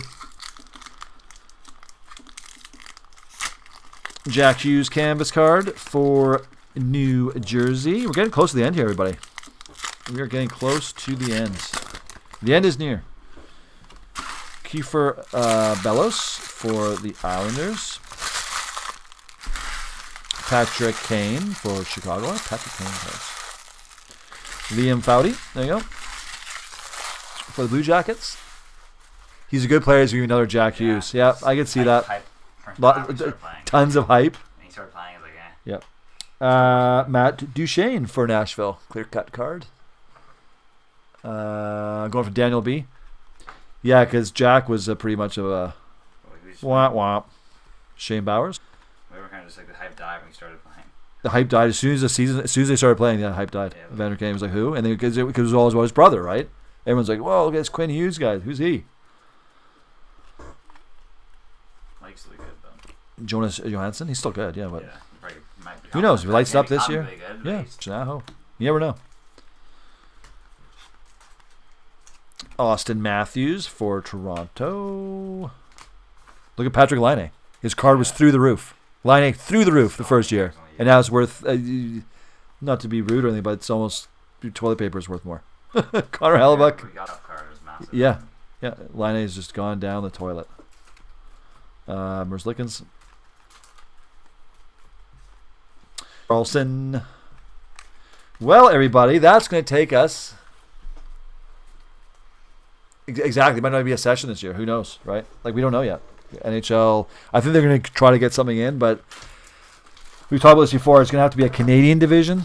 Jack Hughes canvas card for New Jersey. We're getting close to the end here, everybody. We are getting close to the end. The end is near. Kiefer Bellows for the Islanders. Patrick Kane for Chicago. Patrick Kane cards. Liam Foudy. There you go. For the Blue Jackets. He's a good player. He's going to be another Jack Hughes. Yeah, I can see that. Tons of hype. And he started playing, like, Yep. Matt Duchesne for Nashville. Clear cut card. Going for Daniel B. Yeah, because Jack was pretty much of a womp. Shane Bowers. We were kind of just like the hype died when we started playing. The hype died as soon as they started playing. The hype died. Yeah, Evander Kane was like, who? And then because it was always about his brother, right? Everyone's like, whoa, look at this Quinn Hughes guy. Who's he? Mike's really good though. Jonas Johansson. He's still good, yeah, but might who knows? If he lights up this year, really good, yeah, Janaho. You never know. Austin Matthews for Toronto. Look at Patrick Laine. His card was through the roof. Laine through the roof the first year, and now it's worth. Not to be rude or anything, but it's almost toilet paper is worth more. Connor Hellebuck. Yeah. Laine has just gone down the toilet. Merzlikins. Carlson. Well, everybody, that's going to take us Exactly. It might not be a session this year. Who knows, right? Like, we don't know yet. NHL, I think they're going to try to get something in, but we've talked about this before. It's going to have to be a Canadian division.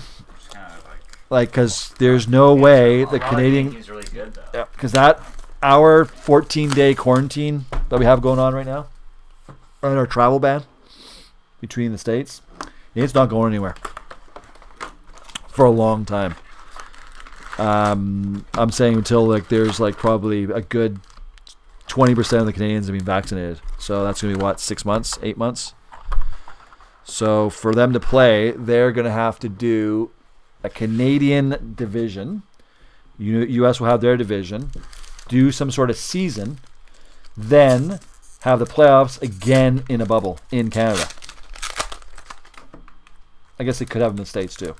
Kind of Like, because there's no way the Canadian... He's really good, though. Yeah, because our 14-day quarantine that we have going on right now, and our travel ban between the states, it's not going anywhere for a long time. I'm saying until like there's like probably a good 20% of the Canadians have been vaccinated. So that's going to be what, 6 months, 8 months? So for them to play, they're going to have to do a Canadian division. U.S. will have their division. Do some sort of season. Then have the playoffs again in a bubble in Canada. I guess they could have them in the States too.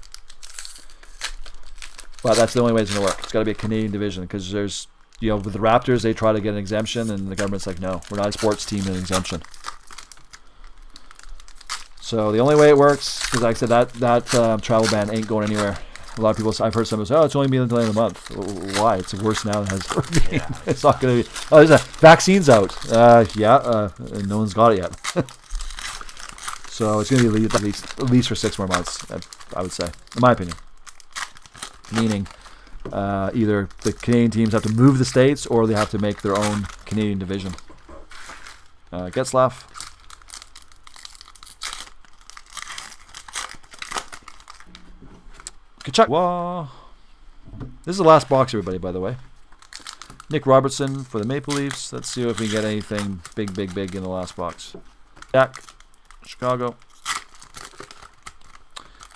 But that's the only way it's going to work. It's got to be a Canadian division because there's, with the Raptors, they try to get an exemption and the government's like, no, we're not a sports team in an exemption. So the only way it works, because like I said, that travel ban ain't going anywhere. A lot of people, I've heard some say, it's only been until the end of the month. Why? It's worse now than it has ever been. Yeah. It's not going to be, there's a vaccine's out. No one's got it yet. So it's going to be at least for 6 more months, I would say, in my opinion. Meaning, either the Canadian teams have to move the states or they have to make their own Canadian division. Getzlaff. Kachuk. Wah. This is the last box, everybody, by the way. Nick Robertson for the Maple Leafs. Let's see if we get anything big in the last box. Jack, Chicago.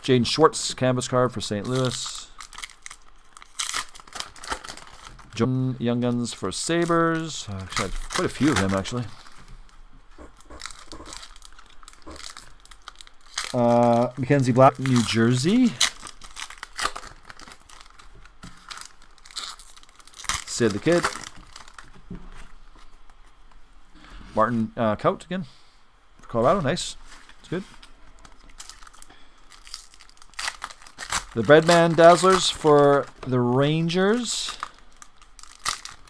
Jaden Schwartz, canvas card for St. Louis. John Young Guns for Sabres. Actually, I had quite a few of them, actually. Mackenzie Black, New Jersey. Sid the Kid. Martin Kaut again for Colorado. Nice. It's good. The Breadman Dazzlers for the Rangers.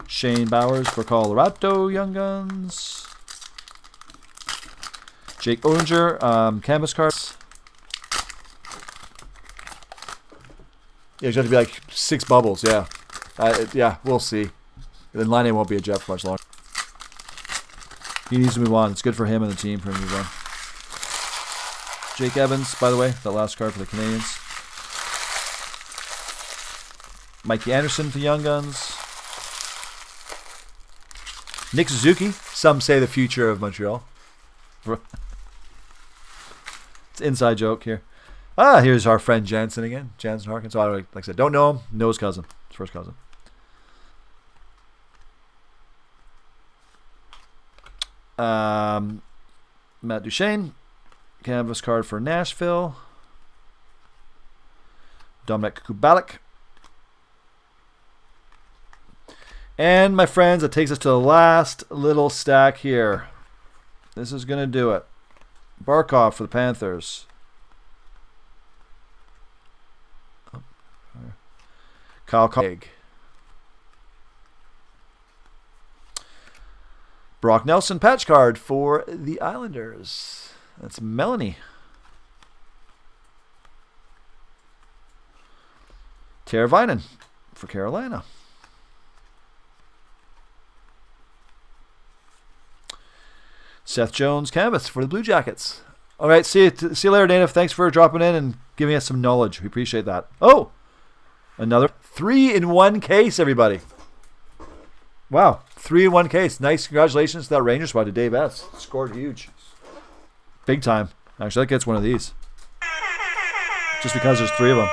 Shane Bowers for Colorado Young Guns. Jake Odinger, canvas cards. Yeah, it's going to be like 6 bubbles, yeah. Yeah, we'll see. Then Line won't be a Jet for much longer. He needs to move on. It's good for him and the team for him to move on. Jake Evans, by the way, that last card for the Canadians. Mikey Anderson for Young Guns. Nick Suzuki, some say the future of Montreal. It's an inside joke here. Here's our friend Jansen again. Jansen Harkins. So like I said, don't know him. Know his cousin. His first cousin. Matt Duchene. Canvas card for Nashville. Dominic Kubalik. And my friends, it takes us to the last little stack here. This is going to do it. Barkov for the Panthers. Kyle Craig. Brock Nelson patch card for the Islanders. That's Melanie. Tara Vinen for Carolina. Seth Jones canvas for the Blue Jackets. All right, see you later, Dana. Thanks for dropping in and giving us some knowledge. We appreciate that. Oh, another 3-in-1 case, everybody. Wow, 3-in-1 case. Nice. Congratulations to that Rangers squad, to Dave S. Scored huge. Big time. Actually, that gets one of these. Just because there's 3 of them.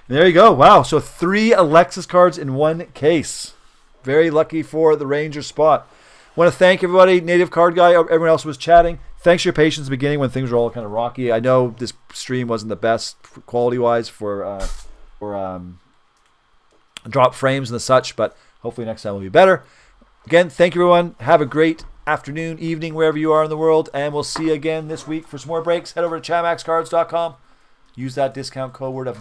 And there you go. Wow, so 3 Alexis cards in 1 case. Very lucky for the Rangers spot. Want to thank everybody, Native Card Guy, everyone else was chatting. Thanks for your patience at the beginning when things were all kind of rocky. I know this stream wasn't the best quality-wise for drop frames and the such, but hopefully next time will be better. Again, thank you, everyone. Have a great afternoon, evening, wherever you are in the world, and we'll see you again this week for some more breaks. Head over to ChatMaxCards.com. Use that discount code word of